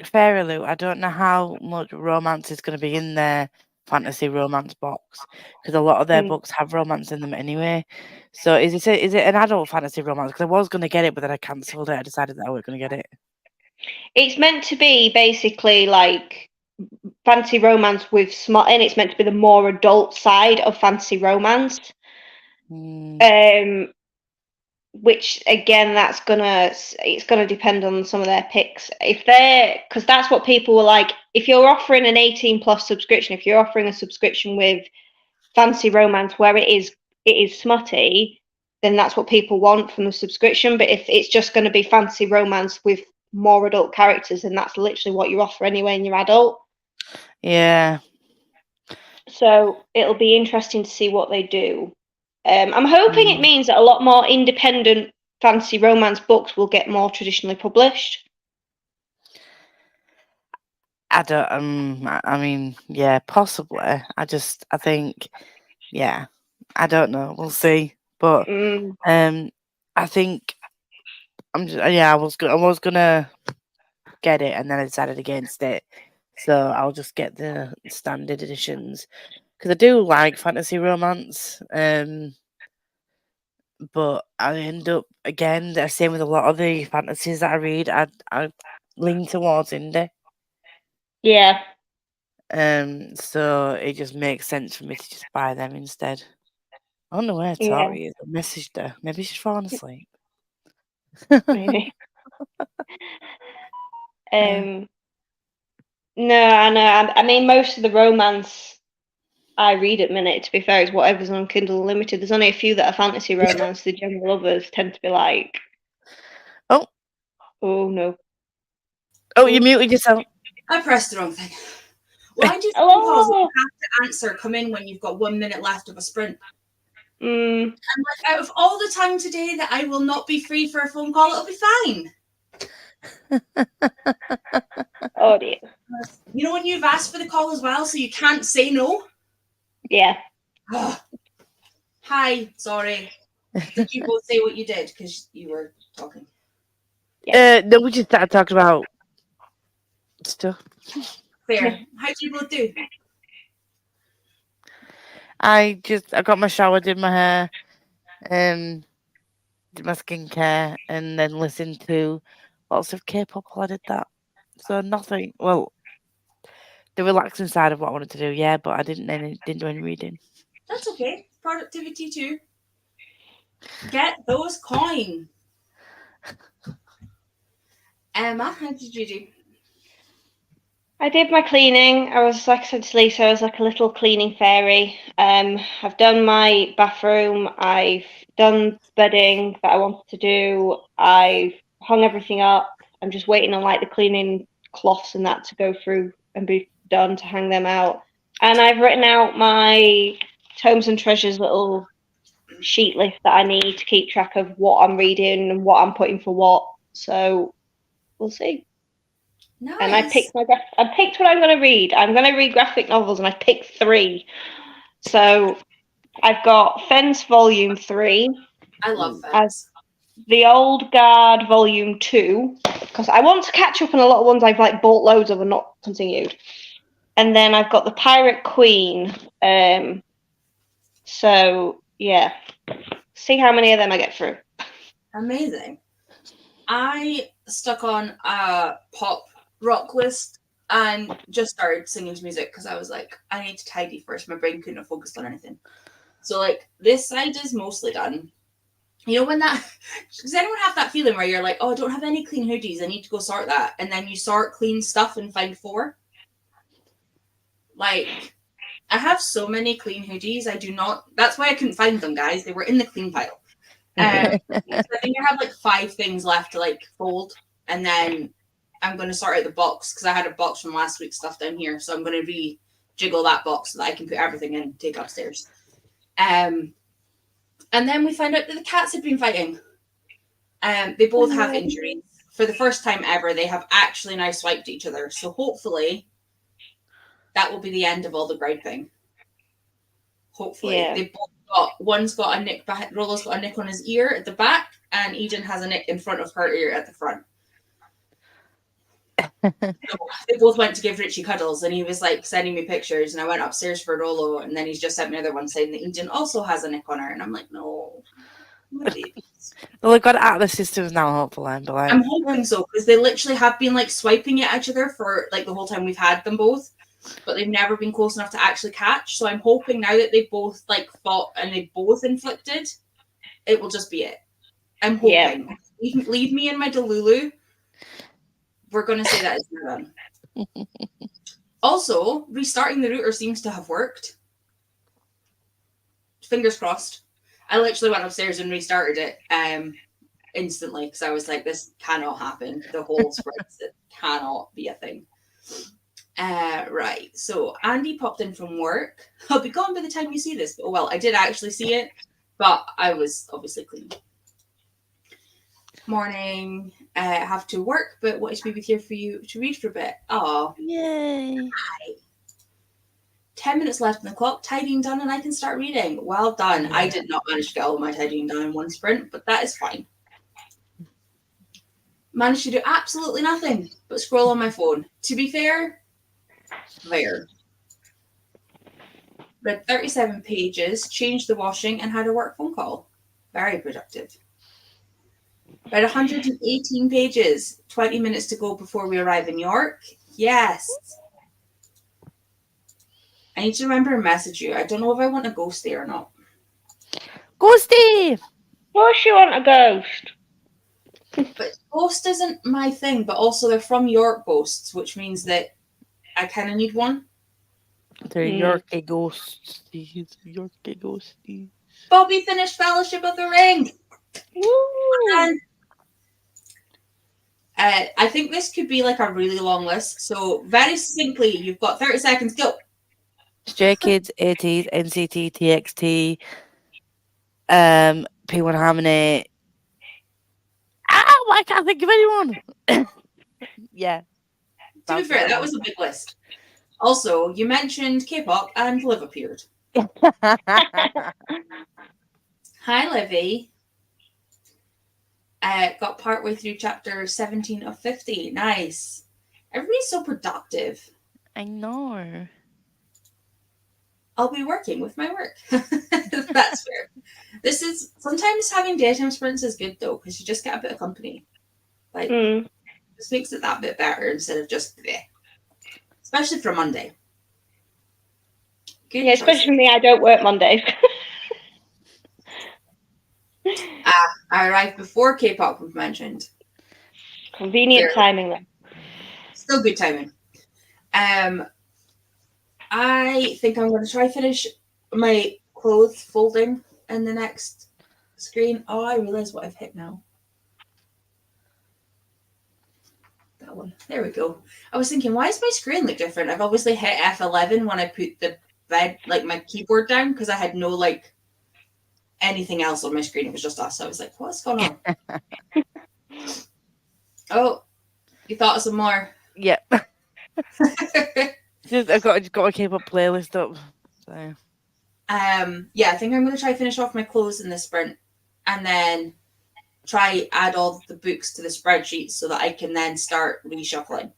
Fairy Loot, I don't know how much romance is going to be in their fantasy romance box, because a lot of their books have romance in them anyway. So is it an adult fantasy romance? Because I was going to get it, but then I cancelled it. I decided that I wasn't going to get it. It's meant to be basically like fantasy romance with smut in. It's meant to be the more adult side of fantasy romance. Which again, it's gonna depend on some of their picks. Because that's what people were like. If you're offering an 18+ subscription, if you're offering a subscription with fantasy romance where it is smutty, then that's what people want from the subscription. But if it's just going to be fantasy romance with more adult characters, then that's literally what you offer anyway in your adult. Yeah. So it'll be interesting to see what they do. I'm hoping it means that a lot more independent fantasy romance books will get more traditionally published. I mean, yeah, possibly. I think, yeah, I don't know. We'll see. But I think I was gonna get it, and then I decided against it. So I'll just get the standard editions, because I do like fantasy romance. But I end up, again, the same with a lot of the fantasies that I read, I lean towards indie. Yeah. So it just makes sense for me to just buy them instead. I don't know where Tori is. I messaged her. Maybe she's fallen asleep. Maybe. No, I know. I mean, most of the romance I read at minute. To be fair, it's whatever's on Kindle Unlimited. There's only a few that are fantasy romance. The general others tend to be like, Oh. oh no. Oh, you muted yourself. I pressed the wrong thing. Why do phone calls that you Hello. have to answer come in when you've got 1 minute left of a sprint? Mm, I'm like, out of all the time today that I will not be free for a phone call, it'll be fine. oh dear. You know when you've asked for the call as well, so you can't say no? Yeah. Ugh. Hi, sorry. Did you both say what you did? Because you were talking. No, we just started talking about stuff. Fair. How do you both do? I got my shower, did my hair, did my skincare, and then listened to lots of K-pop while I did that. So nothing. Well, the relaxing side of what I wanted to do, yeah, but I didn't do any reading. That's okay. Productivity too. Get those coins. Emma, how did you do? I did my cleaning. I was, like I said to Lisa, I was like a little cleaning fairy. I've done my bathroom. I've done bedding that I wanted to do. I've hung everything up. I'm just waiting on like the cleaning cloths and that to go through and be done to hang them out. And I've written out my Tomes and Treasures little sheet list that I need to keep track of what I'm reading and what I'm putting for what. So we'll see. Nice. And I picked what I'm going to read. I'm going to read graphic novels, and I picked 3. So I've got Fence Volume 3. I love Fence. The Old Guard Volume 2, because I want to catch up on a lot of ones I've like bought loads of and not continued. And then I've got The Pirate Queen. So yeah, see how many of them I get through. Amazing. I stuck on a pop rock list and just started singing to music because I was like, I need to tidy first. My brain couldn't have focused on anything. So like this side is mostly done. You know when does anyone have that feeling where you're like, oh, I don't have any clean hoodies, I need to go sort that, and then you sort clean stuff and find 4? Like, I have so many clean hoodies. I do not. That's why I couldn't find them, guys. They were in the clean pile. So I think I have like 5 things left to like fold, and then I'm going to sort out the box because I had a box from last week's stuff down here, so I'm going to rejiggle that box so that I can put everything in and take upstairs. And then we find out that the cats have been fighting. They both have injuries. For the first time ever, they have actually now swiped each other. So hopefully that will be the end of all the griping. Hopefully. Yeah. They both one's got a nick, Rolo's got a nick on his ear at the back, and Eden has a nick in front of her ear at the front. So they both went to give Richie cuddles, and he was like sending me pictures, and I went upstairs for Rolo, and then he's just sent me another one saying that Eden also has a nick on her, and I'm like, no. Well, they've got it out of the systems now, hopefully. I'm hoping so, because they literally have been like swiping it at each other for like the whole time we've had them both, but they've never been close enough to actually catch. So I'm hoping now that they both like fought and they both inflicted, it will just be it. I'm hoping. Yeah. Leave me in my Delulu. We're going to say that is done. Also, restarting the router seems to have worked. Fingers crossed. I literally went upstairs and restarted it instantly because I was like, this cannot happen. The whole spreads, it cannot be a thing. Right. So Andy popped in from work. I'll be gone by the time you see this. But, well, I did actually see it, but I was obviously cleaning. Morning. I have to work, but wanted to be with you for you to read for a bit. Oh, yay! Hi. 10 minutes left on the clock. Tidying done, and I can start reading. Well done. Yeah. I did not manage to get all of my tidying done in one sprint, but that is fine. Managed to do absolutely nothing but scroll on my phone. To be fair, read 37 pages, changed the washing, and had a work phone call. Very productive. Read 118 pages, 20 minutes to go before we arrive in York. Yes. I need to remember to message you. I don't know if I want a ghosty or not. Ghosty! Of course you want a ghost. But ghost isn't my thing, but also they're from York ghosts, which means that I kind of need one. They're Mm. Yorkie ghosties. Yorkie ghosties. Bobby finished Fellowship of the Ring. Woo! And I think this could be like a really long list. So very succinctly, you've got 30 seconds. Go. Stray Kids, 80s, NCT, TXT, P1 Harmony. I can't think of anyone. Yeah. To be fair, that was a big list. Also, you mentioned K-pop and Liv appeared. Hi, Livy. Got partway through chapter 17 of 50. Nice. Everybody's so productive. I know. I'll be working with my work. That's fair. This is sometimes having daytime sprints is good though, because you just get a bit of company. Like this makes it that bit better instead of just bleh. Especially for Monday. Good Yeah, choice. especially for me, I don't work Mondays. I arrived before K-pop was mentioned. Convenient Fair. timing then. Still good timing. I think I'm going to try finish my clothes folding in the next screen. Oh, I realize what I've hit now. That one. There we go. I was thinking, why does my screen look different? I've obviously hit F11 when I put the bed, like my keyboard down, because I had no like anything else on my screen. It was just us. So I was like, what's going on? Oh, you thought of some more. Yep. I've got to keep a playlist up. So. Yeah, I think I'm going to try finish off my clothes in this sprint, and then try add all the books to the spreadsheet so that I can then start reshuffling,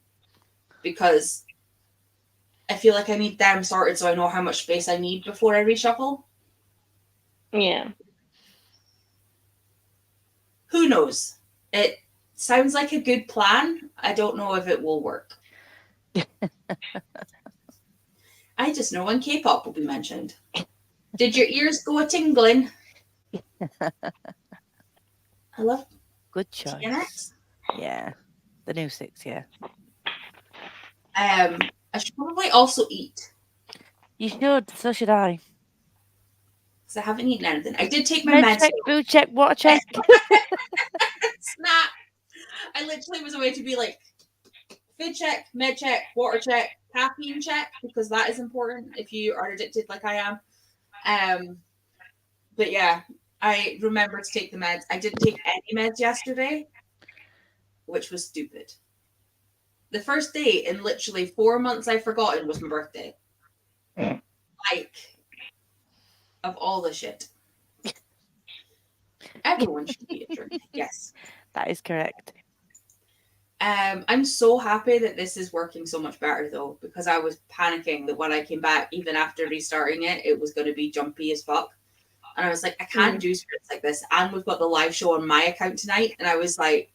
because I feel like I need them sorted so I know how much space I need before I reshuffle. Yeah. Who knows? It sounds like a good plan. I don't know if it will work. I just know when K-pop will be mentioned. Did your ears go a-tingling? I love Good choice. TNX. Yeah. The new 6, yeah. I should probably also eat, You should. So should I. because I haven't eaten anything. I did take my Med meds. check, food check, water check. Snap! I literally was a way to be like, food check, med check, water check, caffeine check, because that is important if you are addicted like I am. But yeah, I remember to take the meds. I didn't take any meds yesterday, which was stupid. The first day in literally 4 months I've forgotten was my birthday. Like, of all the shit. Everyone should be injured. Yes. That is correct. I'm so happy that this is working so much better though, because I was panicking that when I came back, even after restarting it, it was going to be jumpy as fuck. And I was like, I can't do sprints like this. And we've got the live show on my account tonight. And I was like,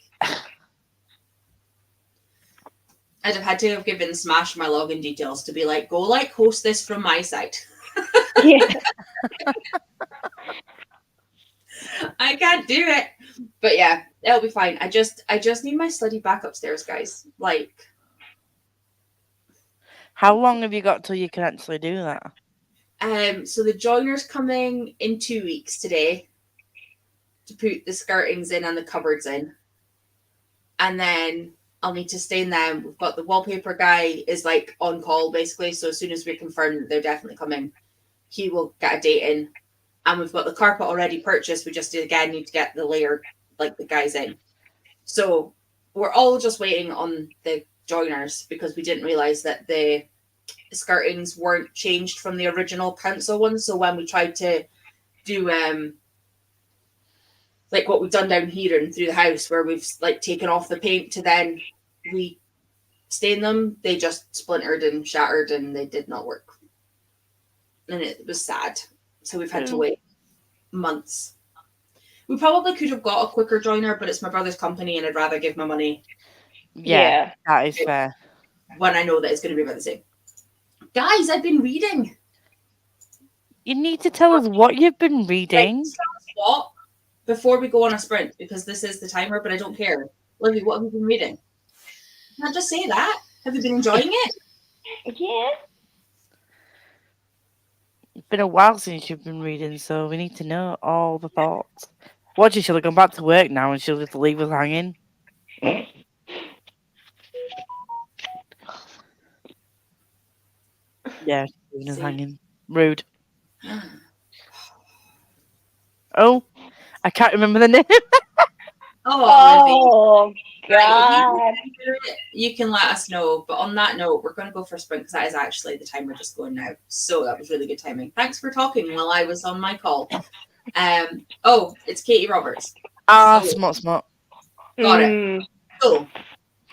I'd have had to have given Smash my login details to be like, go like host this from my side. Yeah. I can't do it. But yeah, it'll be fine. I just need my study back upstairs, guys. Like, How long have you got till you can actually do that? so the joiner's coming in 2 weeks today to put the skirtings in and the cupboards in. And then I'll need to stain them. We've got the wallpaper guy is like on call basically. So as soon as we confirm that they're definitely coming, he will get a date in. And we've got the carpet already purchased. We just again need to get the layer, like the guys in. So we're all just waiting on the joiners because we didn't realize that the skirtings weren't changed from the original council ones. So when we tried to do like what we've done down here and through the house, where we've like taken off the paint to then re-stain them, they just splintered and shattered and they did not work. And it was sad. So we've had to wait months. We probably could have got a quicker joiner, but it's my brother's company and I'd rather give my money Yeah, that is fair. when I know that it's going to be about the same. Guys, I've been reading. You need to tell us what you've been reading. What? Before we go on a sprint, because this is the timer, but I don't care. Livy, what have you been reading? Can I just say that? Have you been enjoying it? Yeah. It's been a while since you've been reading, so we need to know all the thoughts. Watch, she'll have gone back to work now and she'll just leave us hanging. Yeah, she's leaving us See? hanging. Rude. Oh, I can't remember the name. Oh, Livy. Oh Right, if you God. remember it, you can let us know. But on that note, we're going to go for a sprint because that is actually the time we're just going now. So that was really good timing. Thanks for talking while I was on my call. Oh, it's Katie Roberts. Ah, So, smart. got it. Mm. Cool.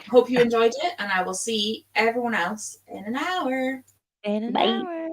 Hope you enjoyed it, and I will see everyone else in an hour. In an Bye. hour.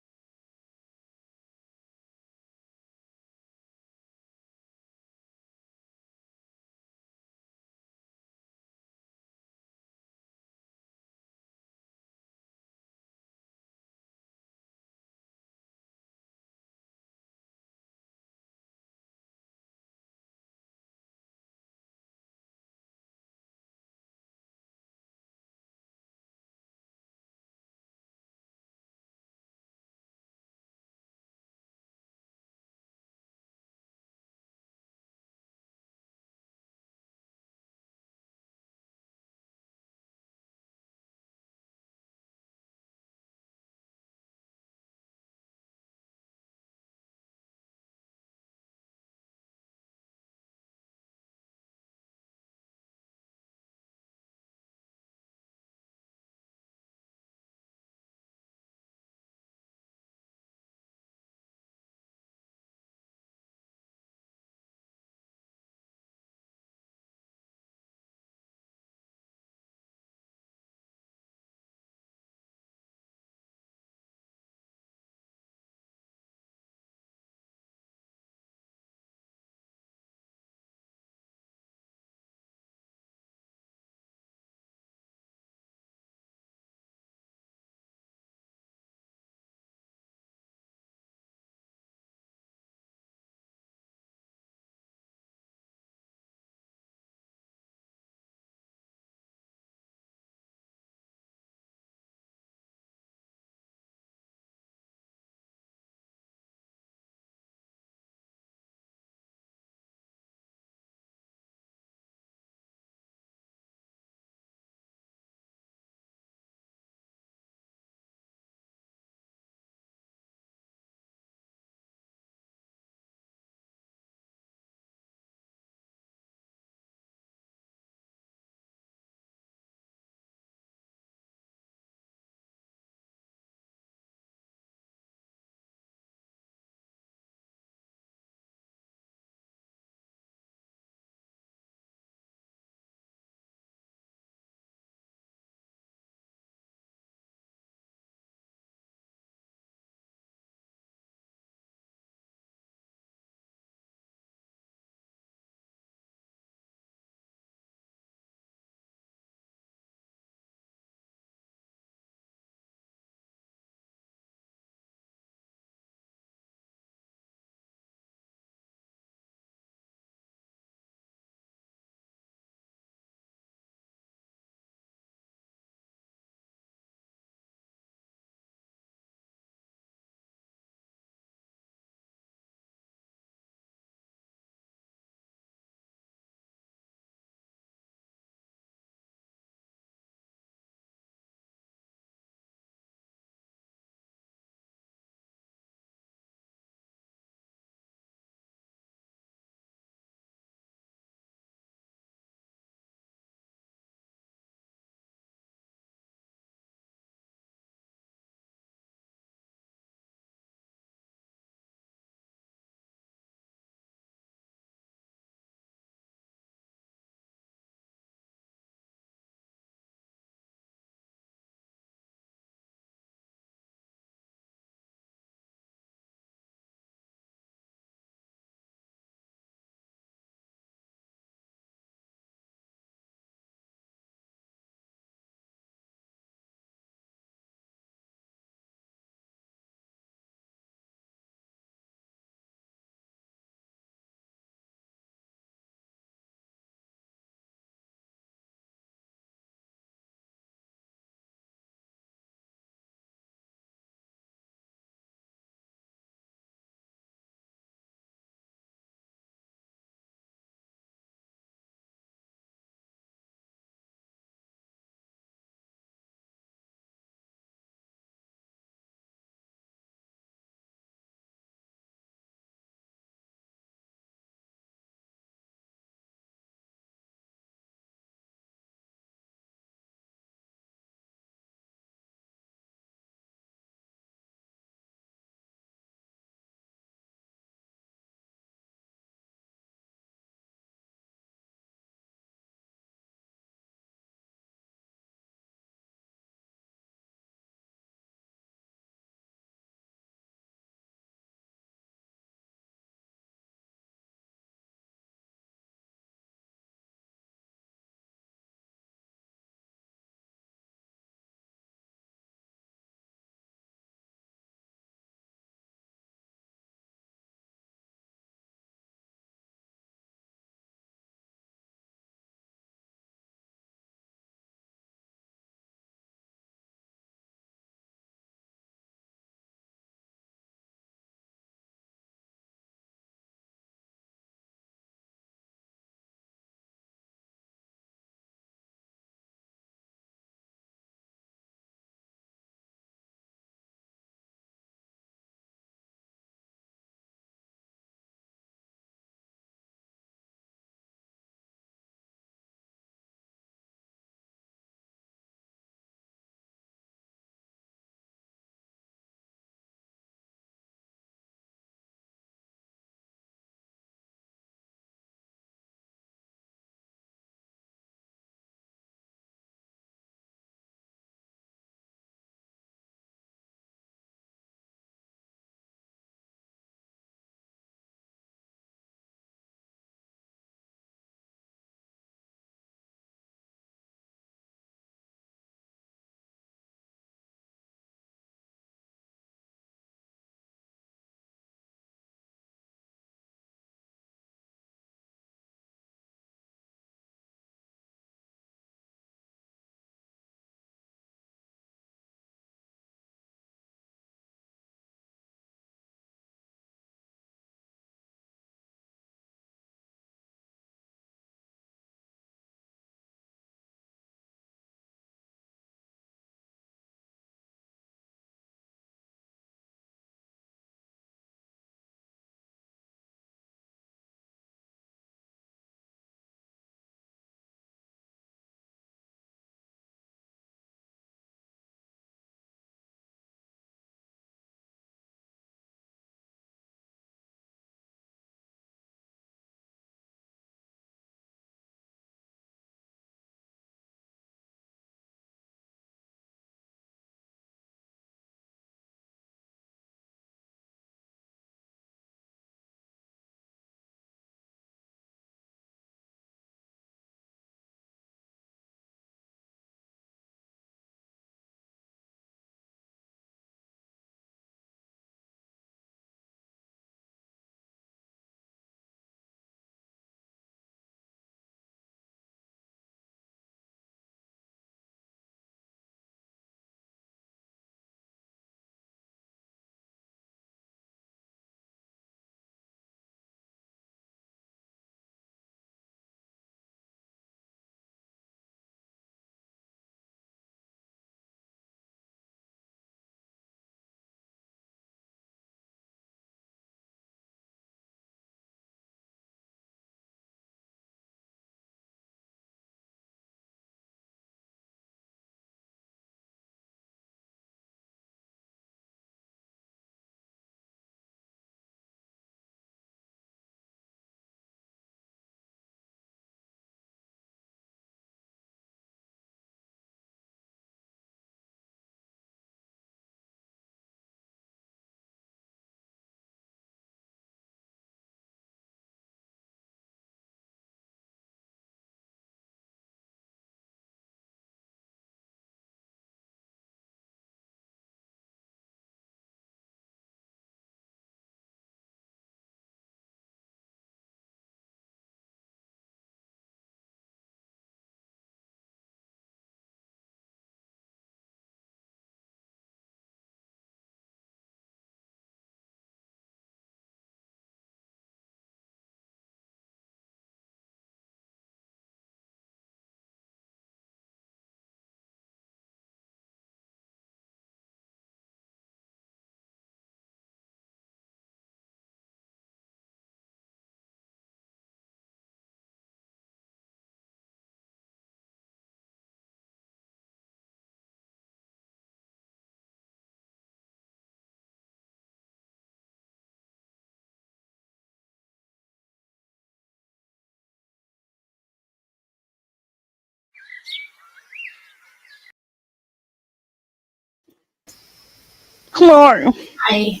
Hello. Hi.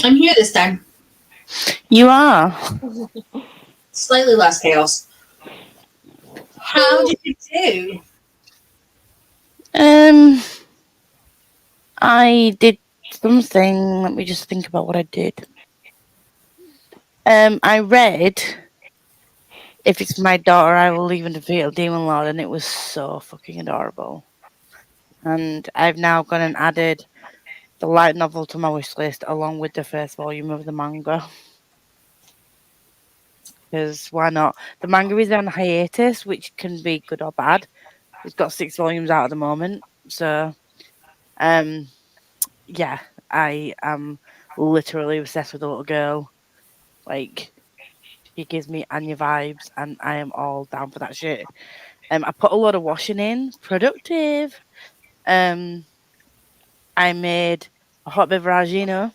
I'm here this time. You are. Slightly less chaos. How did you do? I did something. Let me just think about what I did. I read If It's My Daughter, I Will Even Defeat a Demon Lord, and it was so fucking adorable. And I've now gone and added the light novel to my wish list along with the first volume of the manga. Because why not? The manga is on hiatus, which can be good or bad. It's got 6 volumes out at the moment. So, yeah, I am literally obsessed with the little girl. Like, she gives me Anya vibes, and I am all down for that shit. I put a lot of washing in. Productive. I made a hot beveragino.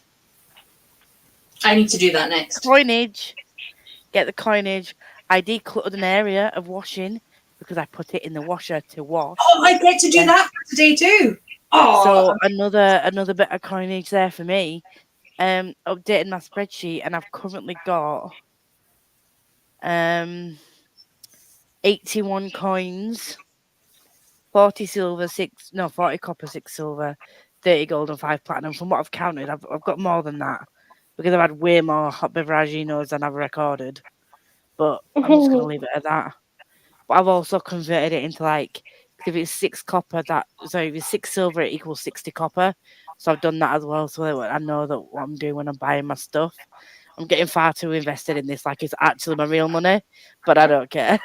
I need to do that next. Coinage. Get the coinage. I decluttered an area of washing because I put it in the washer to wash. Oh, I get to do that for today too. Oh, So another bit of coinage there for me. Updating my spreadsheet, and I've currently got 81 coins, 40 silver, 40 copper, 6 silver, 30 gold, and 5 platinum. From what I've counted, I've got more than that because I've had way more hot beveraginos than I've recorded. But I'm just gonna leave it at that. But I've also converted it into like, if it's 6 copper, if it's 6 silver, it equals 60 copper. So I've done that as well, so that I know that what I'm doing when I'm buying my stuff. I'm getting far too invested in this, like it's actually my real money, but I don't care.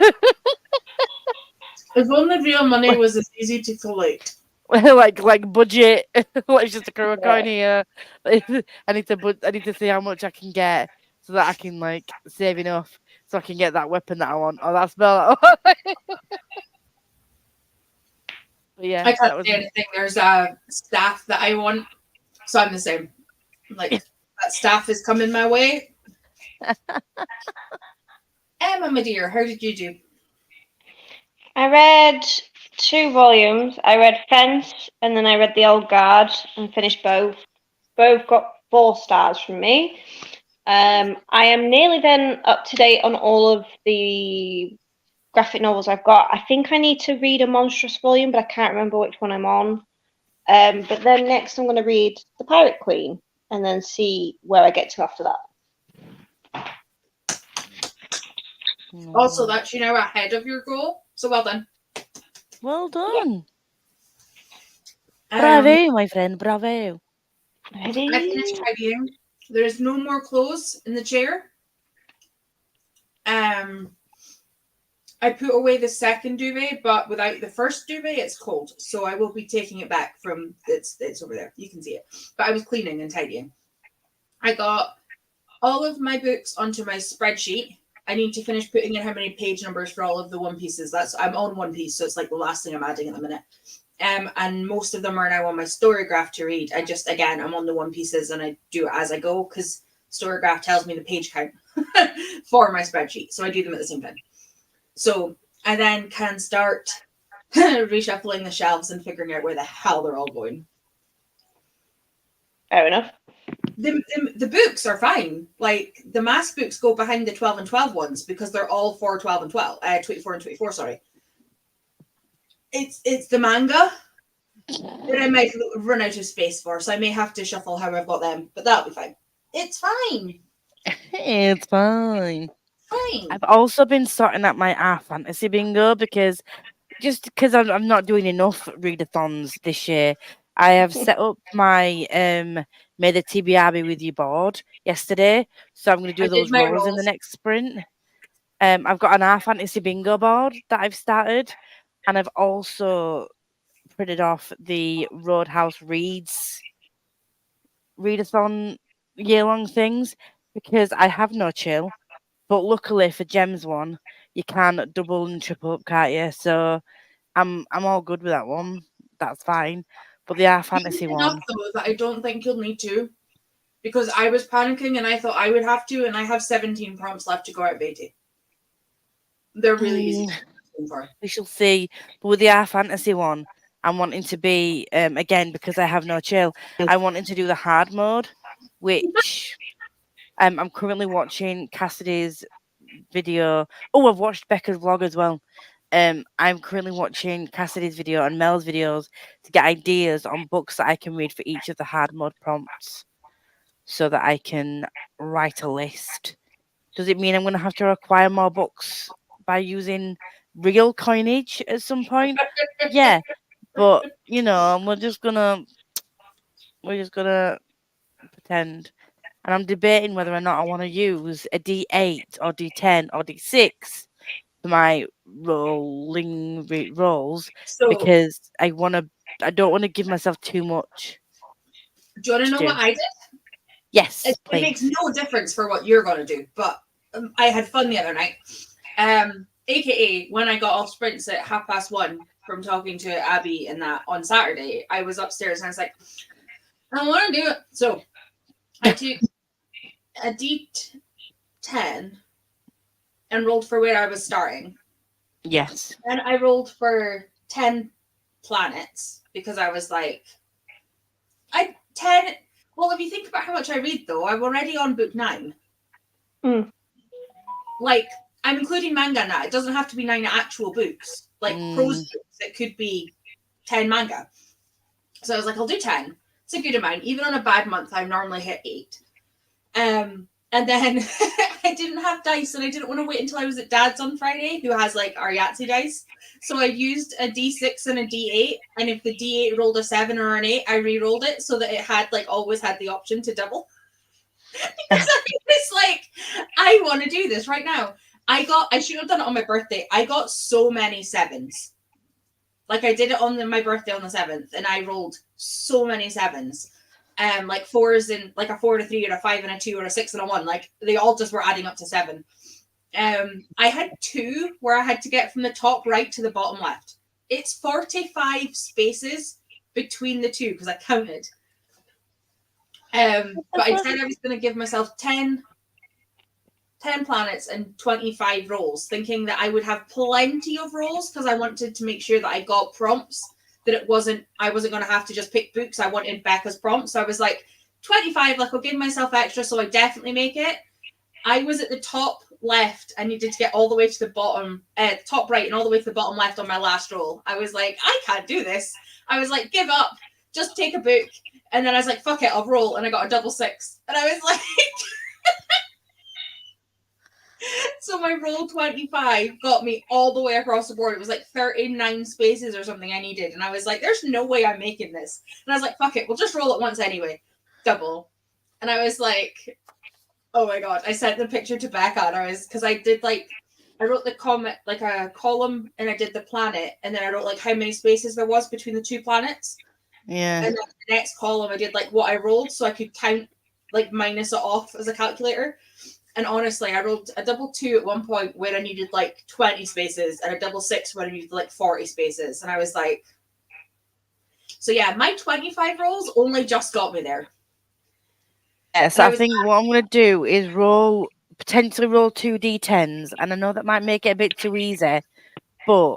if only real money was as easy to collect. like budget. Let's just accrue a coin here. I need to see how much I can get so that I can like save enough so I can get that weapon that I want or that spell. But yeah, I that can't was say anything. There's a staff that I want, so I'm the same. Like that staff is coming my way. Emma, my dear, how did you do? I read 2 volumes. I read Fence and then I read The Old Guard and finished both. Both got 4 stars from me. I am nearly then up to date on all of the graphic novels I've got. I think I need to read a Monstrous volume, but I can't remember which one I'm on. But then next I'm going to read The Pirate Queen and then see where I get to after that. Also, that's ahead of your goal. So well done. Well done. Bravo, my friend. Bravo. I finished tidying. There's no more clothes in the chair. I put away the second duvet, but without the first duvet, it's cold. So I will be taking it back from it's over there. You can see it. But I was cleaning and tidying. I got all of my books onto my spreadsheet. I need to finish putting in how many page numbers for all of the One Pieces. I'm on One Piece, so it's like the last thing I'm adding at the minute. And most of them are now on my Storygraph to read. I'm on the One Pieces and I do it as I go because Storygraph tells me the page count for my spreadsheet. So I do them at the same time. So I then can start reshuffling the shelves and figuring out where the hell they're all going. Fair enough. The books are fine. Like the mass books go behind the 12 and 12 ones because they're all for 12 and 12. 24 and 24, sorry. It's the manga that I might run out of space for, so I may have to shuffle how I've got them, but that'll be fine. It's fine. It's fine. Fine. I've also been sorting out my R Fantasy bingo because I'm not doing enough readathons this year. I have set up my May the TBR be with you board yesterday, so I'm going to do those rolls in the next sprint. I've got an R Fantasy bingo board that I've started, and I've also printed off the Roadhouse Reads readathon year-long things because I have no chill. But luckily for Gems one, you can double and triple up, can't you? So I'm all good with that one. That's fine. But the R Fantasy one, though, that I don't think you'll need to, because I was panicking and I thought I would have to, and I have 17 prompts left to go out beta. They're really easy to for. We shall see. But with the R Fantasy one, I'm wanting to be again because I have no chill. I'm wanting to do the hard mode, which I'm currently watching Cassidy's video. Oh, I've watched Becca's vlog as well. I'm currently watching Cassidy's video and Mel's videos to get ideas on books that I can read for each of the hard mode prompts, so that I can write a list. Does it mean I'm going to have to acquire more books by using real coinage at some point? Yeah, but we're just gonna pretend. And I'm debating whether or not I want to use a D8 or D10 or D6 for my rolling rolls, So, because I don't want to give myself too much. do you want to know do. what I did? Yes, It please. makes no difference for what you're going to do, but I had fun the other night. AKA when I got off sprints at 1:30 from talking to Abby and that on Saturday, I was upstairs and I was like, I want to do it. So I took a D10 and rolled for where I was starting. Yes. And I rolled for 10 planets because I was like, well, if you think about how much I read though, I'm already on book 9. Like, I'm including manga now. It doesn't have to be 9 actual books. Like prose books, it could be 10 manga. So I was like, I'll do 10. It's a good amount. Even on a bad month, I normally hit 8. And then I didn't have dice, and I didn't want to wait until I was at Dad's on Friday, who has like our Yahtzee dice. So I used a D6 and a D8, and if the D8 rolled a 7 or an 8, I re-rolled it so that it had like always had the option to double. Because I was like, I want to do this right now. I should have done it on my birthday. I got so many 7s. Like I did it on my birthday on the 7th, and I rolled so many 7s. Like 4s and like a 4 and a 3 or a 5 and a 2 or a 6 and a 1. Like they all just were adding up to 7. I had 2 where I had to get from the top right to the bottom left. It's 45 spaces between the 2 because I counted. But I said I was going to give myself 10 planets and 25 rolls, thinking that I would have plenty of rolls because I wanted to make sure that I got prompts, that I wasn't going to have to just pick books. I wanted Becca's prompts. So I was like, 25, like I'll give myself extra so I definitely make it. I was at the top left. I needed to get all the way to the bottom, top right and all the way to the bottom left on my last roll. I was like, I can't do this. I was like, give up, just take a book. And then I was like, fuck it, I'll roll. And I got a double 6. And I was like, so my roll 25 got me all the way across the board. It was like 39 spaces or something I needed. And I was like, there's no way I'm making this. And I was like, fuck it, we'll just roll it once anyway. Double. And I was like, oh my God. I sent the picture to Becca, and because I did like, I wrote the comment, like a column, and I did the planet. And then I wrote like how many spaces there was between the 2 planets. Yeah. And then the next column, I did like what I rolled so I could count, like minus it off as a calculator. And honestly, I rolled a double 2 at one point where I needed like 20 spaces and a double 6 where I needed like 40 spaces. And I was like, so yeah, my 25 rolls only just got me there. Yes, I think what I'm going to do is potentially roll 2 D10s. And I know that might make it a bit too easy, but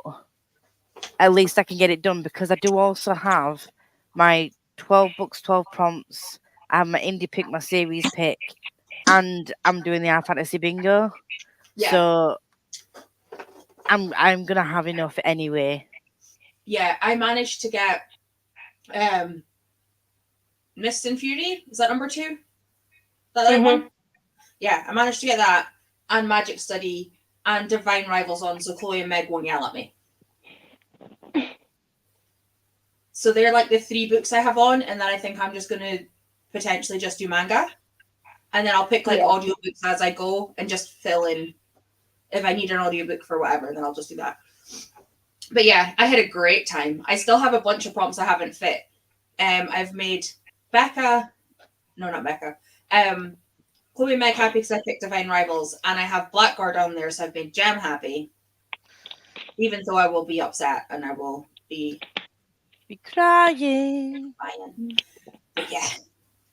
at least I can get it done because I do also have my 12 books, 12 prompts. I have my indie pick, my series pick. And I'm doing the Art Fantasy Bingo. Yeah. So I'm gonna have enough anyway. Yeah, I managed to get Mist and Fury. Is that number 2? That one? Yeah, I managed to get that and Magic Study and Divine Rivals on, so Chloe and Meg won't yell at me. So they're like the 3 books I have on, and then I think I'm just gonna potentially just do manga. And then I'll pick like audiobooks as I go and just fill in if I need an audiobook for whatever, then I'll just do that. But yeah, I had a great time. I still have a bunch of prompts I haven't fit. I've made Chloe and Meg happy because I picked Divine Rivals, and I have Blackguard on there, so I've made Gem happy. Even though I will be upset and I will be crying. But yeah.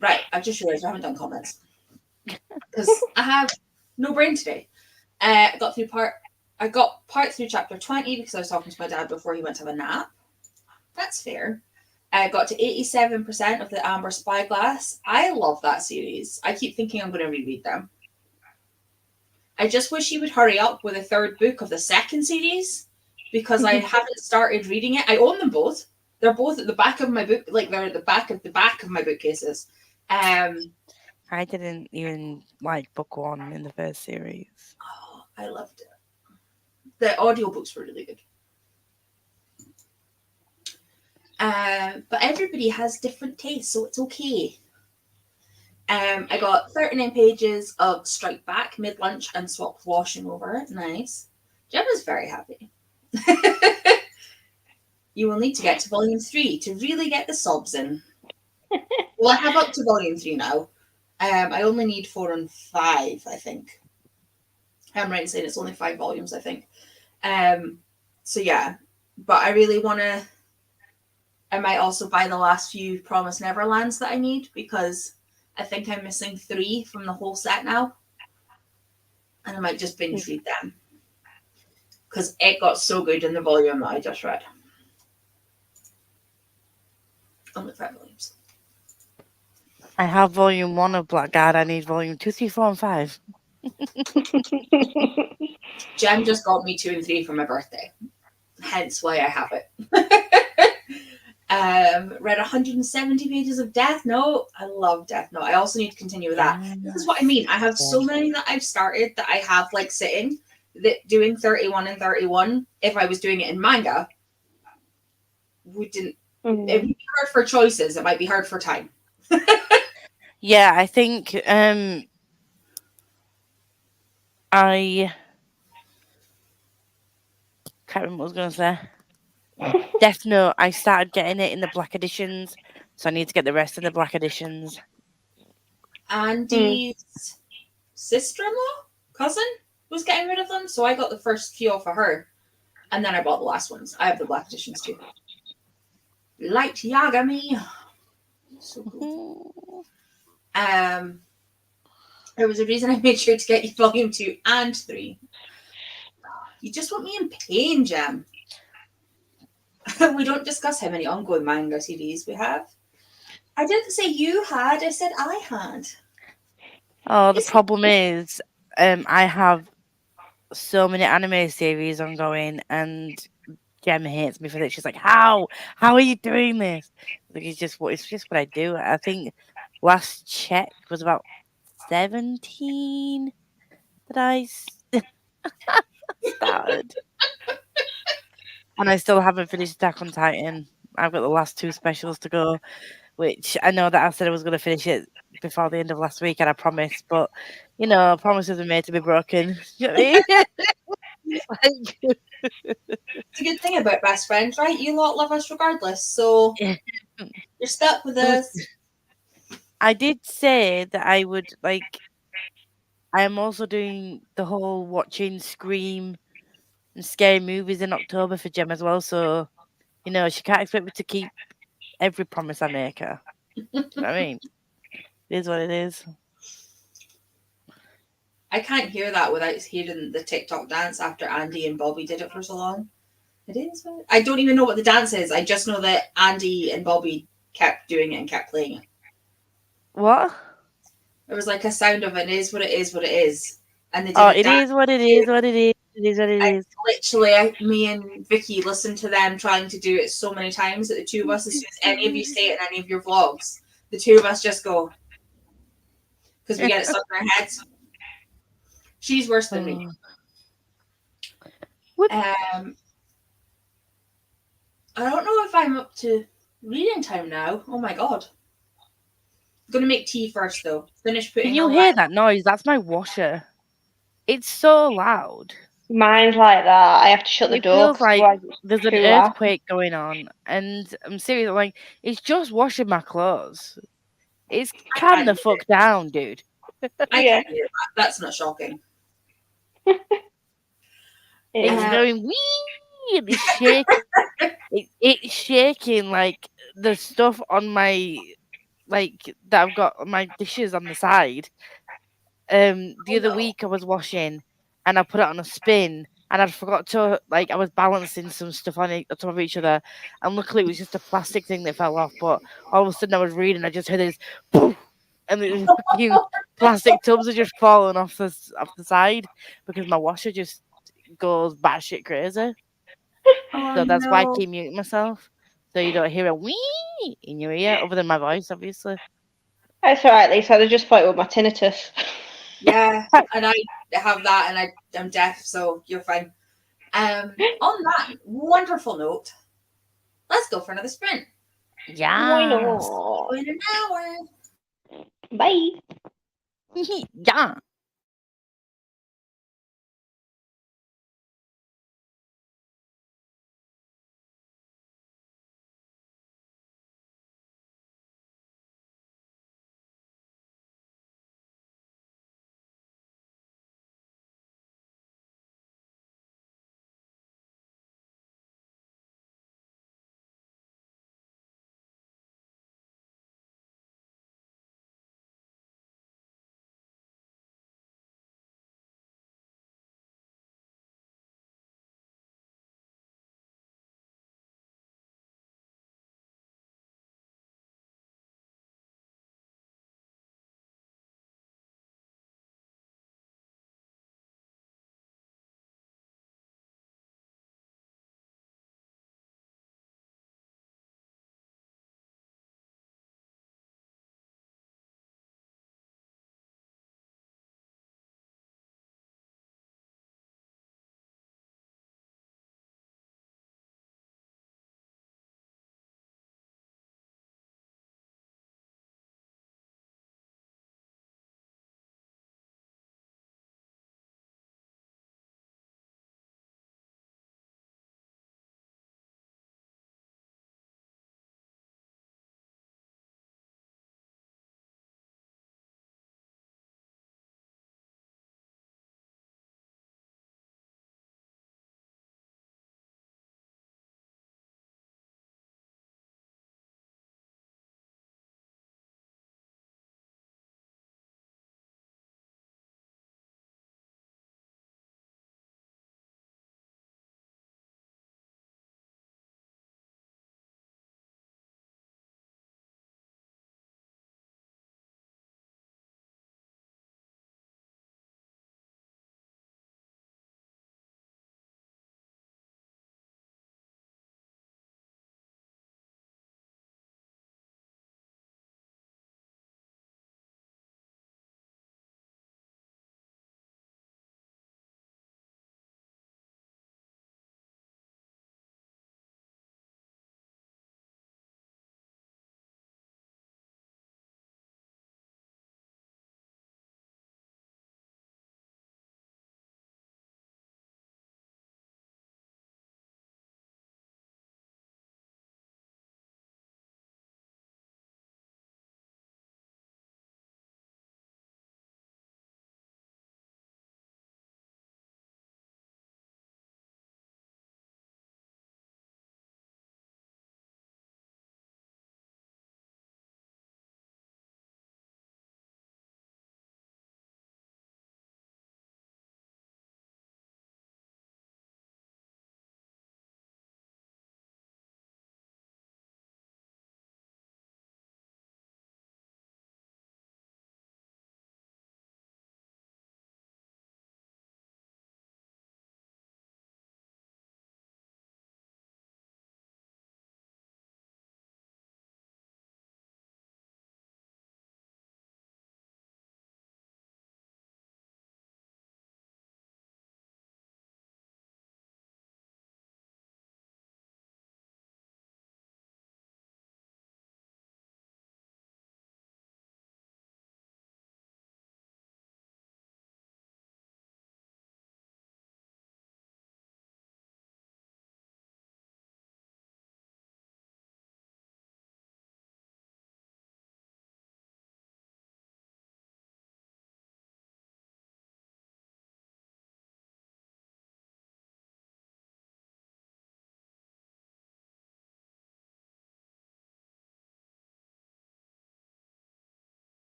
Right, I've just realized I haven't done comments. Because I have no brain today. I got part through chapter 20 because I was talking to my dad before he went to have a nap. That's fair. I got to 87% of the Amber Spyglass. I love that series. I keep thinking I'm going to reread them. I just wish you would hurry up with the third book of the second series because I haven't started reading it. I own them both. They're both at the back of my book, like they're at the back of my bookcases. I didn't even like book one in the first series. Oh, I loved it. The audiobooks were really good. But everybody has different tastes, so it's okay. I got 39 pages of Strike Back mid-lunch and swapped washing over it. Nice. Gemma's very happy. You will need to get to volume 3 to really get the sobs in. Well, I have up to volume 3 now. I only need 4 and 5, I think. I'm right in saying it's only 5 volumes, I think. So yeah, but I really want to. I might also buy the last few Promise Neverlands that I need because I think I'm missing 3 from the whole set now. And I might just binge read them. Because it got so good in the volume that I just read. Only 5 volumes. I have volume 1 of Blackguard. I need volume 2, 3, 4, and 5. Jem just got me 2 and 3 for my birthday. Hence why I have it. Read 170 pages of Death Note. I love Death Note. I also need to continue with that. This is what I mean. I have so many that I've started that I have like sitting that doing 31 and 31. If I was doing it in manga, it would be hard for choices. It might be hard for time. Yeah, I think I can't remember what I was going to say. Death Note, I started getting it in the black editions, so I need to get the rest in the black editions. Andy's sister-in-law, cousin, was getting rid of them, so I got the first few off of her, and then I bought the last ones. I have the black editions too. Light Yagami. So cool. There was a reason I made sure to get you volume 2 and 3. You just want me in pain, Jem. We don't discuss how many ongoing manga series we have. I didn't say you had, I said I had. Oh, the problem is, I have so many anime series ongoing, and Jem hates me for it. She's like, "How are you doing this?" Like, it's just what I do. I think last check was about 17 that I started, and I still haven't finished Attack on Titan. I've got the last 2 specials to go, which I know that I said I was going to finish it before the end of last week, and I promised, but you know, promises are made to be broken. You know what I mean? It's a good thing about best friends, right? You lot love us regardless, so you're stuck with us. I did say that I would I am also doing the whole watching Scream and scary movies in October for Jem as well, so you know she can't expect me to keep every promise I make her. You know what I mean? It is what it is. I can't hear that without hearing the TikTok dance after Andy and Bobby did it for so long. It is. I don't even know what the dance is. I just know that Andy and Bobby kept doing it and kept playing it. What? There was like a sound of it is what it is, what it is. And they did it is what it is, what it is. It is what it is. Literally, me and Vicky listened to them trying to do it so many times that the two of us, as soon as any of you say it in any of your vlogs, the two of us just go. Because we get it stuck in our heads. She's worse than me. I don't know if I'm up to reading time now. Oh my god. I'm going to make tea first though. Finish putting. Can you hear that noise? That's my washer. It's so loud. Mine's like that. I have to shut the door. Feels like there's an earthquake going on, and I'm serious. I'm like, it's just washing my clothes. It's calm the fuck down, dude. I can't hear that. That's not shocking. It's going wee, and it's shaking. It's shaking like the stuff on my that I've got my dishes on the side. The other week I was washing and I put it on a spin and I'd forgot to I was balancing some stuff on top of each other, and luckily it was just a plastic thing that fell off. But all of a sudden I was reading, I just heard this, boom, and the fucking plastic tubs are just falling off the side because my washer just goes batshit crazy. Oh, So that's why I no. keep muting myself, so you don't hear a wee in your ear, other than my voice, obviously. That's all right, Lisa. I just fight with my tinnitus. Yeah, and I have that, and I'm deaf, so you're fine. On that wonderful note, let's go for another sprint. Yeah. Why not? In an hour. Bye. Yeah.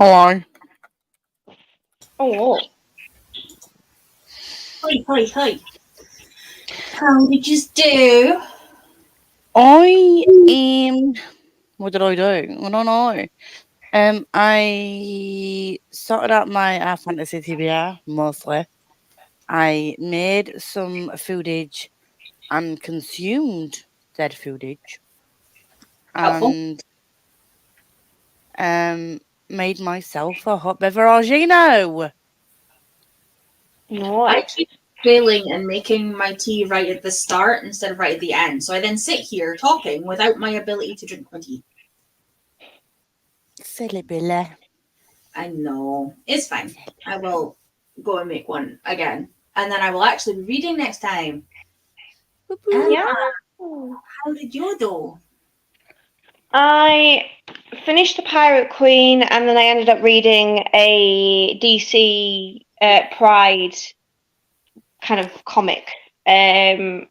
Hello. Oh, Hi. How did you do? I am. What did I do? I don't know. I sorted out my fantasy TBR mostly. I made some foodage and consumed said foodage, Helpful. and made myself a hot beveragino. I nice. keep failing and making my tea right at the start instead of right at the end. So I then sit here talking without my ability to drink my tea. Silly Billy. I know. It's fine. I will go and make one again. And then I will actually be reading next time. Yeah. How did you do? I finished The Pirate Queen, and then I ended up reading a DC Pride kind of comic that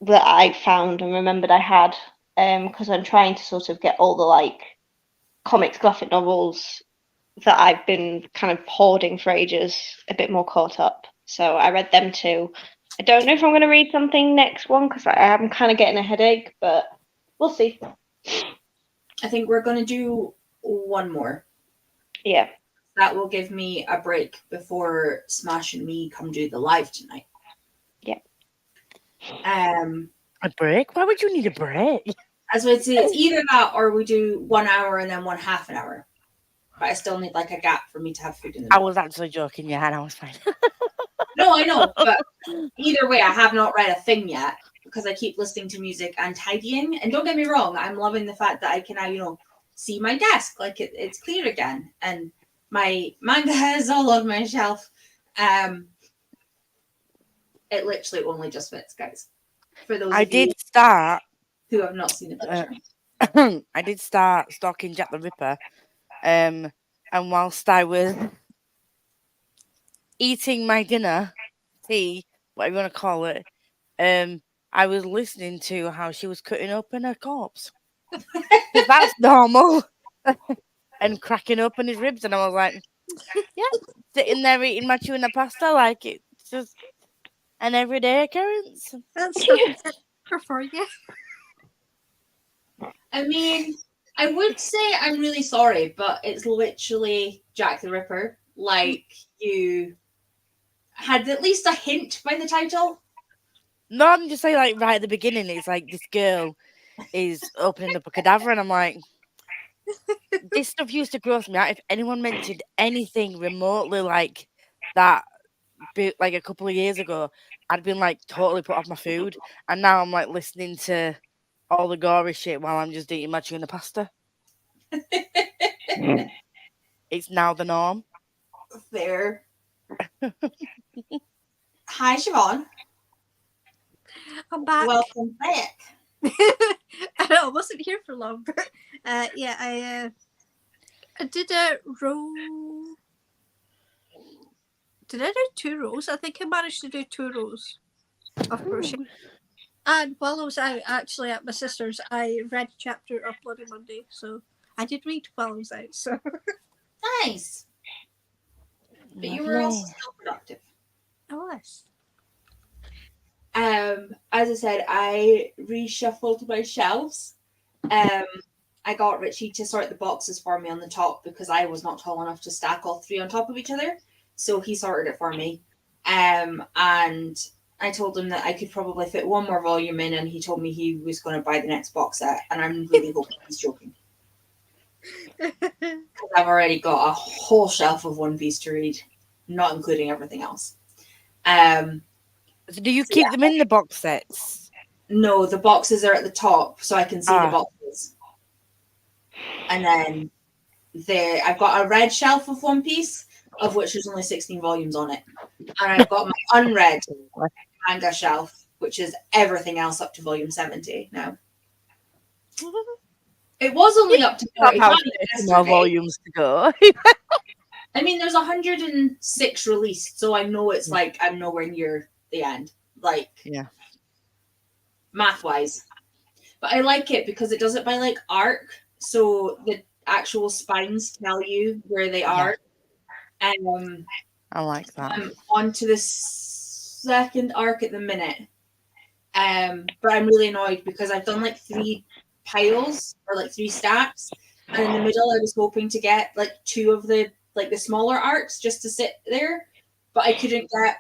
I found and remembered I had, because I'm trying to sort of get all the like comics, graphic novels that I've been kind of hoarding for ages a bit more caught up. So I read them too. I don't know if I'm going to read something next one because I am kind of getting a headache, but we'll see. I think we're going to do one more. Yeah. That will give me a break before Smash and me come do the live tonight. Yeah. A break? Why would you need a break? As I say, it's either that or we do 1 hour and then 1/2 an hour. But I still need like a gap for me to have food in the I middle. was actually joking, yeah, and I was fine. No, I know, but either way, I have not read a thing yet because I keep listening to music and tidying. And don't get me wrong, I'm loving the fact that I can now, see my desk like it's clear again, and my manga is all on my shelf. It literally only just fits, guys. For those I of you did start. who have not seen the picture. I did start stalking Jack the Ripper, and whilst I was eating my dinner, tea, whatever you want to call it, I was listening to how she was cutting open her corpse. 'Cause that's normal. And cracking open his ribs, and I was like, yeah, sitting there eating my tuna pasta like it's just an everyday occurrence. That's something for you. I mean, I would say I'm really sorry, but it's literally Jack the Ripper. Like, you had at least a hint by the title. No, I'm just saying, like, right at the beginning, it's like this girl is opening up a cadaver, and I'm like, this stuff used to gross me out. If anyone mentioned anything remotely like that, like a couple of years ago, I'd been like totally put off my food, and now I'm like listening to all the gory shit while I'm just eating my tuna pasta. It's now the norm. Fair. Hi, Siobhan. I'm back. Welcome back. I know I wasn't here for long, but yeah, I did a row. Did I do 2 rows? I think I managed to do 2 rows of crochet. And while I was out, actually at my sister's, I read a chapter of Bloody Monday. So I did read while I was out. So Nice. But you were also still productive. I was. As I said, I reshuffled my shelves. I got Richie to sort the boxes for me on the top because I was not tall enough to stack all 3 on top of each other. So he sorted it for me. And I told him that I could probably fit 1 more volume in, and he told me he was going to buy the next box set. And I'm really hoping he's joking. I've already got a whole shelf of One Piece to read, not including everything else. So do you keep them in the box sets? No, the boxes are at the top, so I can see the boxes. And then I've got a red shelf of One Piece, of which there's only 16 volumes on it. And I've got my unread manga shelf, which is everything else up to volume 70 now. It was only up to 45 more volumes to go. I mean, there's 106 released, so I know it's like I'm nowhere near the end. Like, yeah, math-wise. But I like it because it does it by like arc. So actual spines tell you where they are. I like that. I'm on to the second arc at the minute. But I'm really annoyed because I've done like 3 piles or like 3 stacks, and in the middle I was hoping to get like 2 of the smaller arcs just to sit there, but I couldn't get.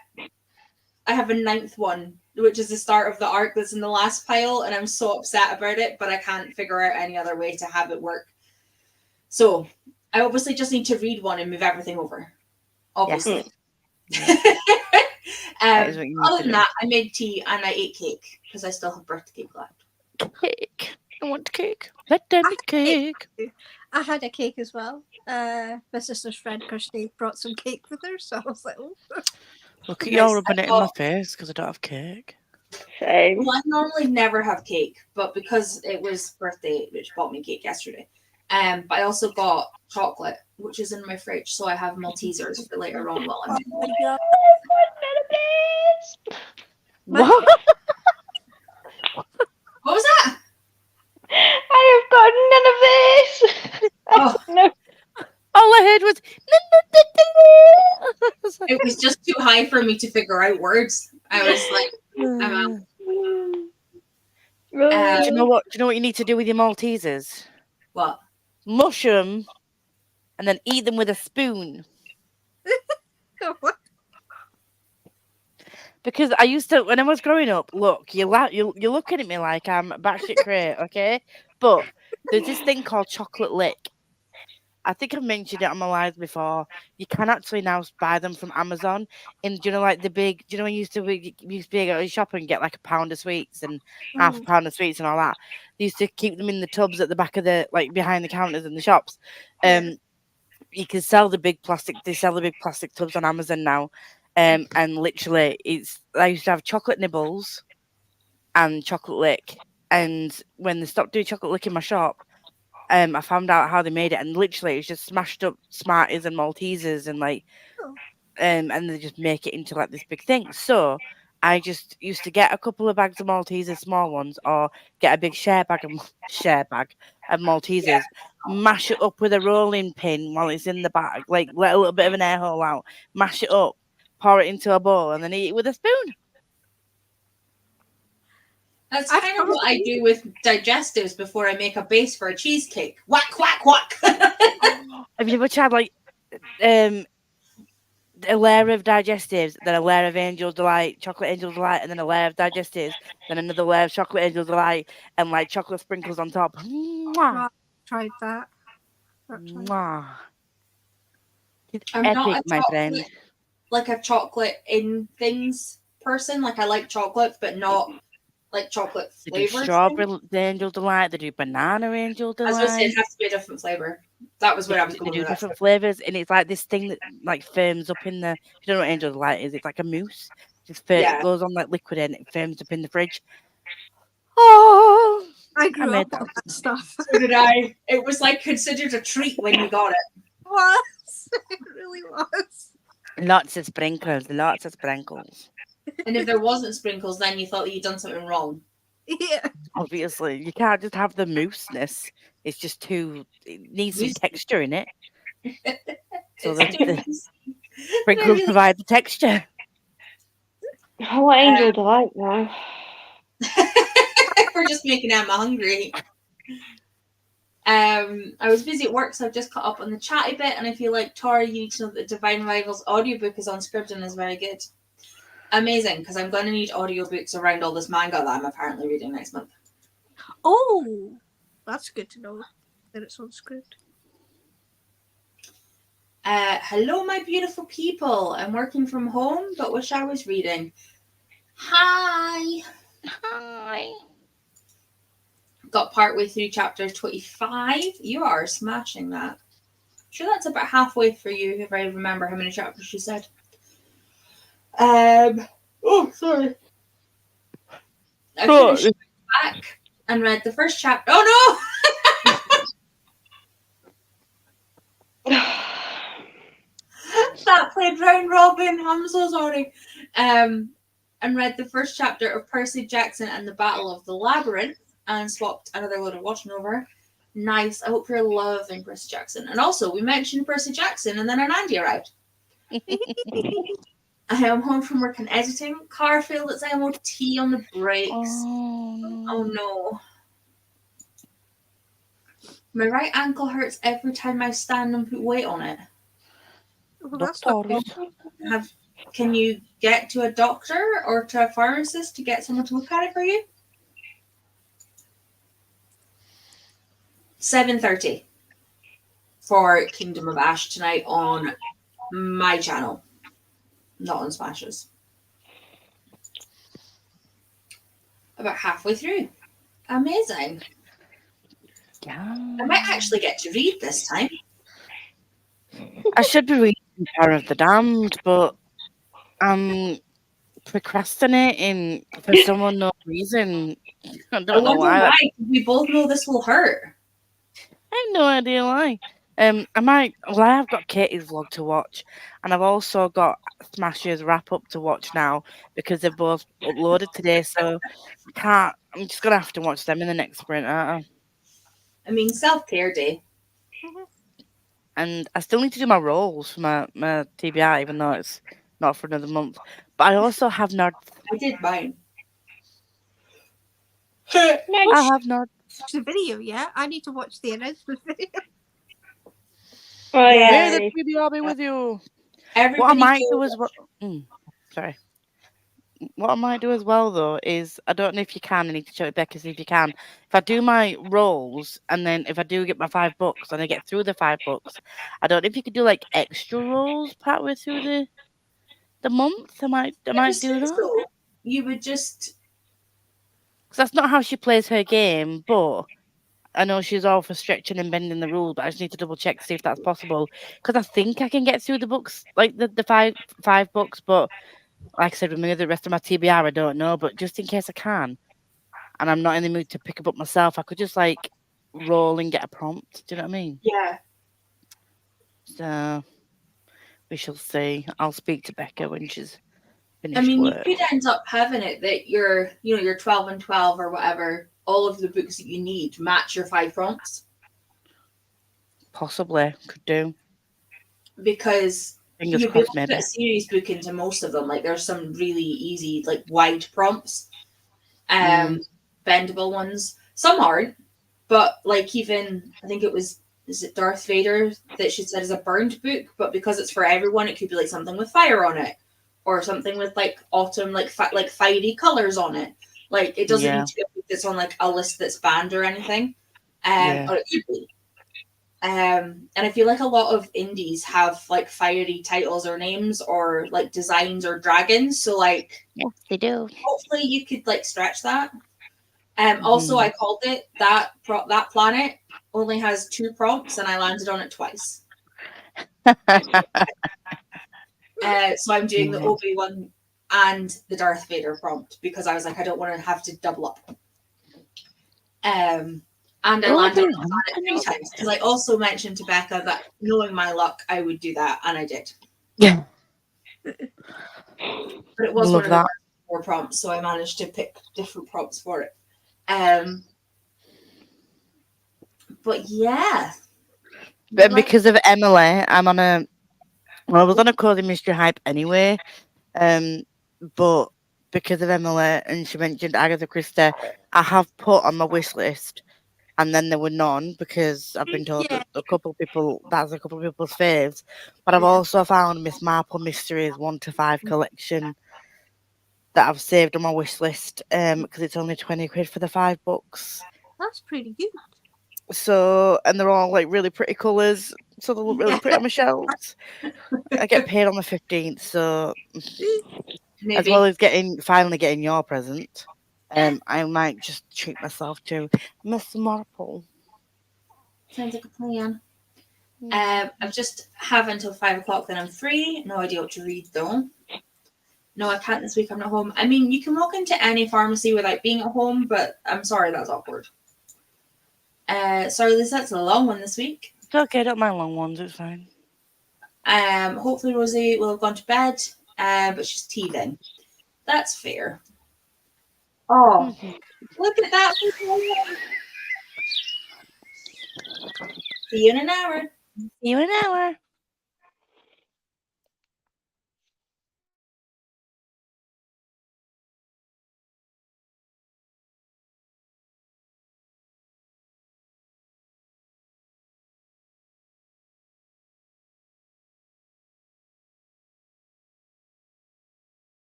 I have a 9th one, which is the start of the arc that's in the last pile, and I'm so upset about it, but I can't figure out any other way to have it work. So I obviously just need to read one and move everything over. Obviously. That is what you need Other to than do. that, I made tea and I ate cake because I still have birthday cake left. Cake. I want cake. Let there be cake. I had a cake as well. My sister's friend Kirsty brought some cake with her, so I was like, oh. Look at Nice. you rubbing it in my face because I don't have cake. Same. Well, I normally never have cake, but because it was birthday, which bought me cake yesterday. But I also got chocolate, which is in my fridge, so I have Maltesers for later on while I'm in. Oh my god. What? What was that? I have got none of this. Oh. No. All I heard was. It was just too high for me to figure out words. I was like, Do you know what? Do you know what you need to do with your Maltesers? what? Mush them, and then eat them with a spoon. What? Because I used to, when I was growing up, look, you're looking at me like I'm batshit crazy, okay? But there's this thing called chocolate lick. I think I've mentioned it on my lives before. You can actually now buy them from Amazon. And do you know, like the big, do you know when you used to be able to shop and get like a pound of sweets and half a pound of sweets and all that? They used to keep them in the tubs at the back of the, like behind the counters in the shops. You can sell the big plastic. They sell the big plastic tubs on Amazon now. And literally, I used to have chocolate nibbles and chocolate lick. And when they stopped doing chocolate lick in my shop, I found out how they made it, and literally, it's just smashed up Smarties and Maltesers, and like, and they just make it into like this big thing. So I just used to get a couple of bags of Maltesers, small ones, or get a big share bag of Maltesers, mash it up with a rolling pin while it's in the bag, like let a little bit of an air hole out, mash it up, pour it into a bowl, and then eat it with a spoon. That's kind of what I do with digestives before I make a base for a cheesecake. Whack, whack, whack. Have you ever tried like a layer of digestives, then a layer of Angel Delight, chocolate Angel Delight, and then a layer of digestives, then another layer of chocolate Angel Delight, and like chocolate sprinkles on top? Mwah. Tried that. Not tried. Mwah. It's I'm epic, not my friend. like a chocolate in things person. Like I like chocolate, but not like chocolate They do flavors. strawberry Angel Delight, they do banana Angel I was going to say Delight. it has to be a different flavor. That was what I was They going do with. different flavors, and it's like this thing that like firms up in the. If you don't know what Angel Delight is, it's like a mousse. Just Yeah. it goes on like liquid and it firms up in the fridge. Oh, I grew made up on that stuff. So did I. It was like considered a treat when you got it. It was. It really was. Lots of sprinkles, lots of sprinkles. And if there wasn't sprinkles, then you thought that you'd done something wrong. Yeah. Obviously, you can't just have the mouseness. It's just too. It needs some Mousse. texture in it. So It's the sprinkles really- provide the texture. I want Angel Delight now. We're just making Emma hungry. I was busy at work, so I've just caught up on the chatty bit, and I feel like Tori, you need to know that the Divine Rivals audiobook is on Scribd and is very good. Amazing, because I'm going to need audiobooks around all this manga that I'm apparently reading next month. Oh, that's good to know that it's on script. Hello, my beautiful people. I'm working from home, but wish I was reading. Hi. Hi. Got partway through chapter 25. You are smashing that. Sure, that's about halfway for you, if I remember how many chapters she said. Oh, sorry. I finished back and read the first chapter. Oh no! That played round robin. I'm so sorry. And read the first chapter of Percy Jackson and the Battle of the Labyrinth, and swapped another load of watching over. Nice. I hope you're loving Percy Jackson. And also, we mentioned Percy Jackson, and then an Andy arrived. I am home from work and editing. Car failed its MOT on the brakes. Oh no. My right ankle hurts every time I stand and put weight on it. Well, that's not Doctors. good. Can you get to a doctor or to a pharmacist to get someone to look at it for you? 7:30 for Kingdom of Ash tonight on my channel, not on Smash's. About halfway through. Amazing. Yeah. I might actually get to read this time. I should be reading Power of the Damned, but I'm procrastinating for some unknown reason. I I don't know wonder why. why. We both know this will hurt. I have no idea why. I have got Katie's vlog to watch, and I've also got Smash's wrap up to watch now because they're both uploaded today. So I'm just gonna have to watch them in the next sprint, aren't I? I mean, self-care day. And I still need to do my rolls for my TBR, even though it's not for another month. But I also have not. I did mine. I have not. Watch the video, yeah? I need to watch the announcement video. Oh May yeah. the TBR be with you. Everybody What I might goes- do as well. Sorry. What I might do as well though is I don't know if you can. I need to check with Becca see if you can. If I do my rolls and then if I do get my 5 books and I get through the 5 books, I don't know if you could do like extra rolls partway through the month. I might do that So you would just because that's not how she plays her game. But I know she's all for stretching and bending the rules, but I just need to double check to see if that's possible. Because I think I can get through the books, like the five books, but like I said, with the rest of my TBR, I don't know. But just in case I can, and I'm not in the mood to pick 'em up myself, I could just like roll and get a prompt. Do you know what I mean? yeah. So we shall see. I'll speak to Becca when she's finished I mean, work. you could end up having it that your 12 and 12 or whatever, all of the books that you need match your 5 prompts Possibly could do. because Fingers you'll be able crossed, to put maybe. a series book into most of them. Like there's some really easy, like wide prompts, bendable ones. Some aren't, but like even I think is it Darth Vader that she said is a burned book, but because it's for everyone, it could be like something with fire on it, or something with like autumn, like fiery colors on it. Like it doesn't Yeah. need to be a book that's on like a list that's banned or anything. Yeah. Or it could be. And I feel like a lot of indies have like fiery titles or names or like designs or dragons. So like Yes, they do. hopefully you could like stretch that. Also I called it that planet only has 2 prompts and I landed on it twice. So I'm doing the Obi-Wan and the Darth Vader prompt because I was like, I don't want to have to double up. And I landed on the planet 3 times because I also mentioned to Becca that knowing my luck, I would do that, and I did. Yeah. But it was Love one of that. the 4 prompts, so I managed to pick different prompts for it. But yeah. But because of Emily, I was on a Cozy Mystery hype anyway. But because of Emily and she mentioned Agatha Christie, I have put on my wish list, and then there were none because I've been told that a couple of people's faves. But I've also found Miss Marple Mysteries 1 to 5 collection that I've saved on my wish list because it's only 20 quid for the 5 books. That's pretty good. So, and they're all like really pretty colours, so they look really pretty on my shelves. I get paid on the 15th, so Maybe. as well as finally getting your present, I might just treat myself to Miss Marple. Sounds like a plan. I just have until 5 o'clock, then I'm free. No idea what to read though. No, I can't this week. I'm not home. I mean, you can walk into any pharmacy without being at home, but I'm sorry, that's awkward. Sorry, that's a long one this week. It's okay, I don't mind long ones, it's fine. Hopefully Rosie will have gone to bed, but she's teething. That's fair. Oh, look at that. See you in an hour. See you in an hour.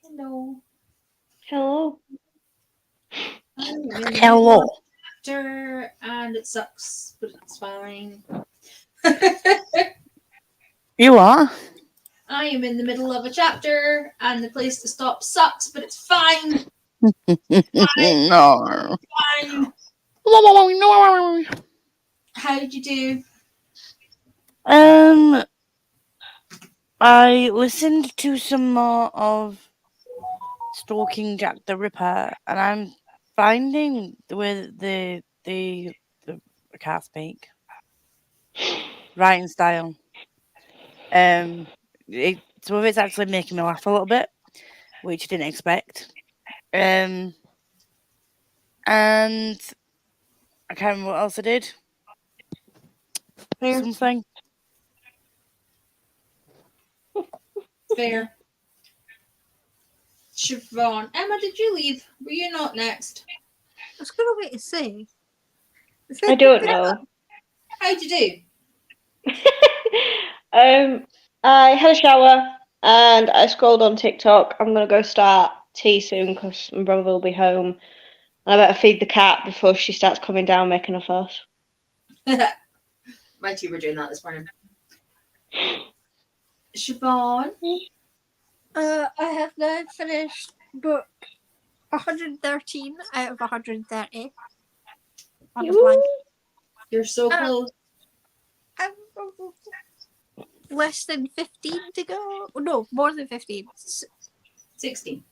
Hello. Hello. I'm in the Hello. middle of a chapter, and it sucks, but it's fine. You are? I am in the middle of a chapter, and the place to stop sucks, but it's fine. No. Fine. How did you do? I listened to some more of Stalking Jack the Ripper, and I'm finding with the I can't speak writing style. Some of it's actually making me laugh a little bit, which I didn't expect. And I can't remember what else I did. Fair. Something. Fair. Siobhan. Emma, did you leave? Were you not next? I was going to wait to see. I don't know. How'd you do? I had a shower and I scrolled on TikTok. I'm gonna go start tea soon because my brother will be home, and I better feed the cat before she starts coming down making a fuss. My two were doing that this morning. Siobhan. I have now finished book 113 out of 130. On the Woo! blank. You're so close. I'm less than 15 to go. Oh, no, more than 15. 16.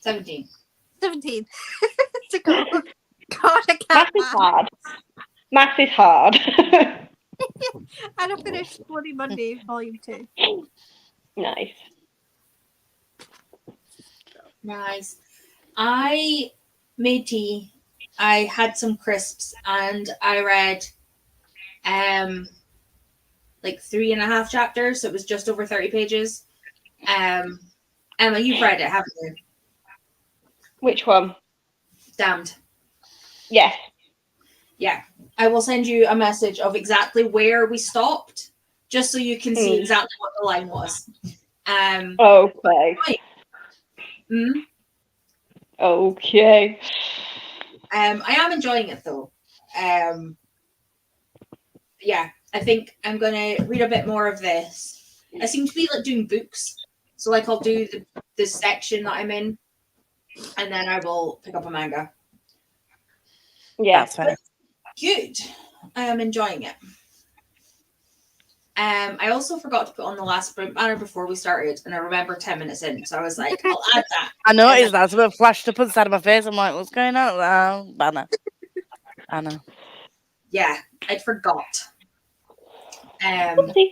17. 17 to go. God, I Math can't is math. hard. Math is hard. And I finished Bloody Monday, Volume 2. Nice. Nice. I made tea. I had some crisps and I read like 3.5 chapters, so it was just over 30 pages. Emma, you've read it, haven't you? Which one? Damned. Yes. Yeah. I will send you a message of exactly where we stopped, just so you can see exactly what the line was. Okay. Mm, Okay. I am enjoying it though. Yeah, I think I'm gonna read a bit more of this. I seem to be like doing books, so like I'll do the section that I'm in, and then I will pick up a manga. Yeah. That's fair. Good. I am enjoying it. I also forgot to put on the last sprint banner before we started, and I remember 10 minutes in, so I was like, I'll add that. I noticed that. So it flashed up on the side of my face. I'm like, what's going on? Banner. Banner. Yeah, I'd forgot. Oopsie.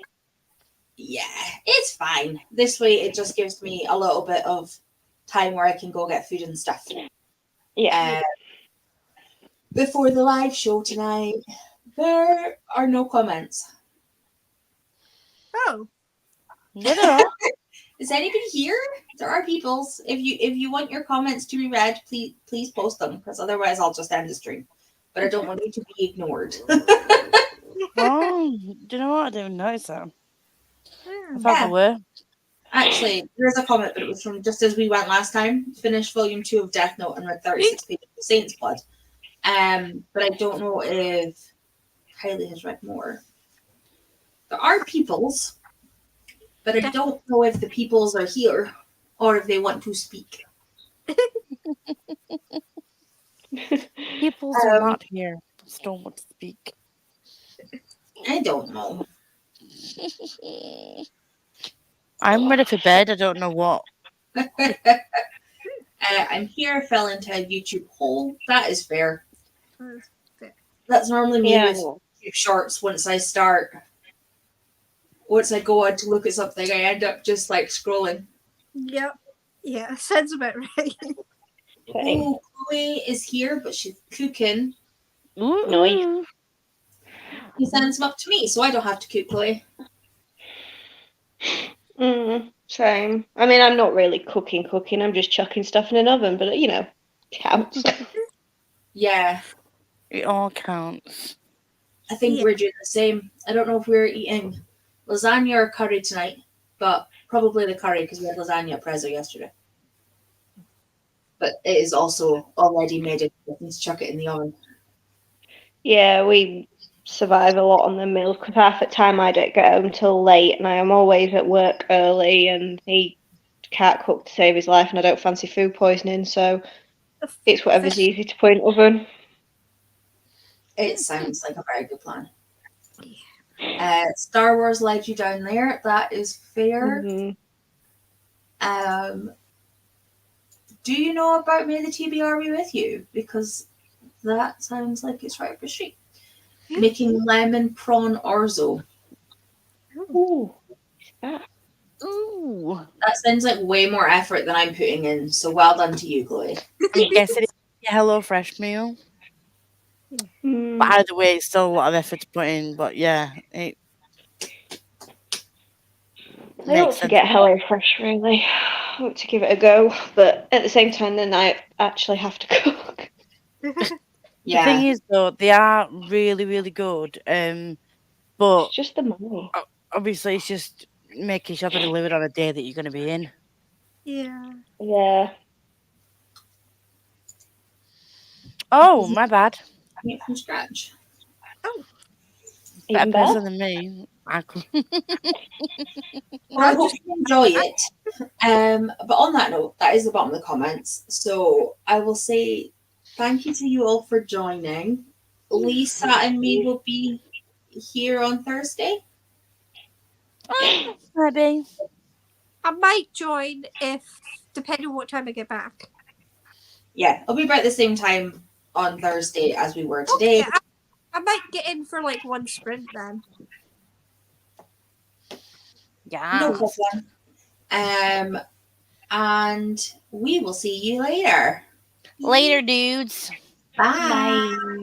Yeah, it's fine. This way, it just gives me a little bit of time where I can go get food and stuff. Yeah. Before the live show tonight, there are no comments. Oh, You know. Is anybody here? There are peoples. If you want your comments to be read, please post them, because otherwise I'll just end the stream. But I don't want you to be ignored. Oh, do you know what? I didn't notice that. I thought Yeah. there were. Actually, there's a comment, but it was from just as we went last time. Finished volume 2 of Death Note and read 36 pages of Saint's Blood. But I don't know if Kylie has read more. There are peoples, but I don't know if the peoples are here or if they want to speak. People are not here. Just don't want to speak. I don't know. I'm ready for bed. I don't know what. I'm here, fell into a YouTube hole. That is fair. That's fair. That's normally me Yeah. with YouTube shorts. Once I go on to look at something, I end up just like scrolling. Yep. Yeah, sounds about right. Same. Oh, Chloe is here, but she's cooking. Ooh. Nice. He sends them up to me, so I don't have to cook, Chloe. Same. I mean, I'm not really cooking. I'm just chucking stuff in an oven, but you know, counts. Yeah, It all counts. I think Yeah. we're doing the same. I don't know if we're eating lasagna or curry tonight, but probably the curry because we had lasagna at Prezzo yesterday. but it is also already made. It need to chuck it in the oven. Yeah, we survive a lot on the meals because half the time I don't get home till late, and I am always at work early, and he can't cook to save his life, and I don't fancy food poisoning, so it's whatever's easy to put in oven. It sounds like a very good plan. Star Wars led you down there. That is fair. Mhm. Do you know about May the TBR be with you? Because that sounds like it's right up your street. Making lemon prawn orzo. Ooh. Ooh. That sounds like way more effort than I'm putting in. So well done to you, Chloe. I'm guessing it's a HelloFresh meal. Mm. But either way, it's still a lot of effort to put in. But yeah, it I ought makes to sense. get HelloFresh, really. I want to give it a go, but at the same time, then I actually have to cook. The thing is, though, they are really, really good. But It's just the money. obviously, it's just making sure they're delivered on a day that you're going to be in. Yeah. Yeah. Oh, my bad. Make from scratch. Better Even better. person than me. I could. Well, I hope you enjoy it. But on that note, that is the bottom of the comments. So I will say thank you to you all for joining. Lisa and me will be here on Thursday. Maybe. I might join if depending on what time I get back. Yeah, I'll be about the same time on Thursday as we were today. Okay, I might get in for like one sprint then. Yeah. No problem. And we will see you later. Later, dudes. Bye. Bye.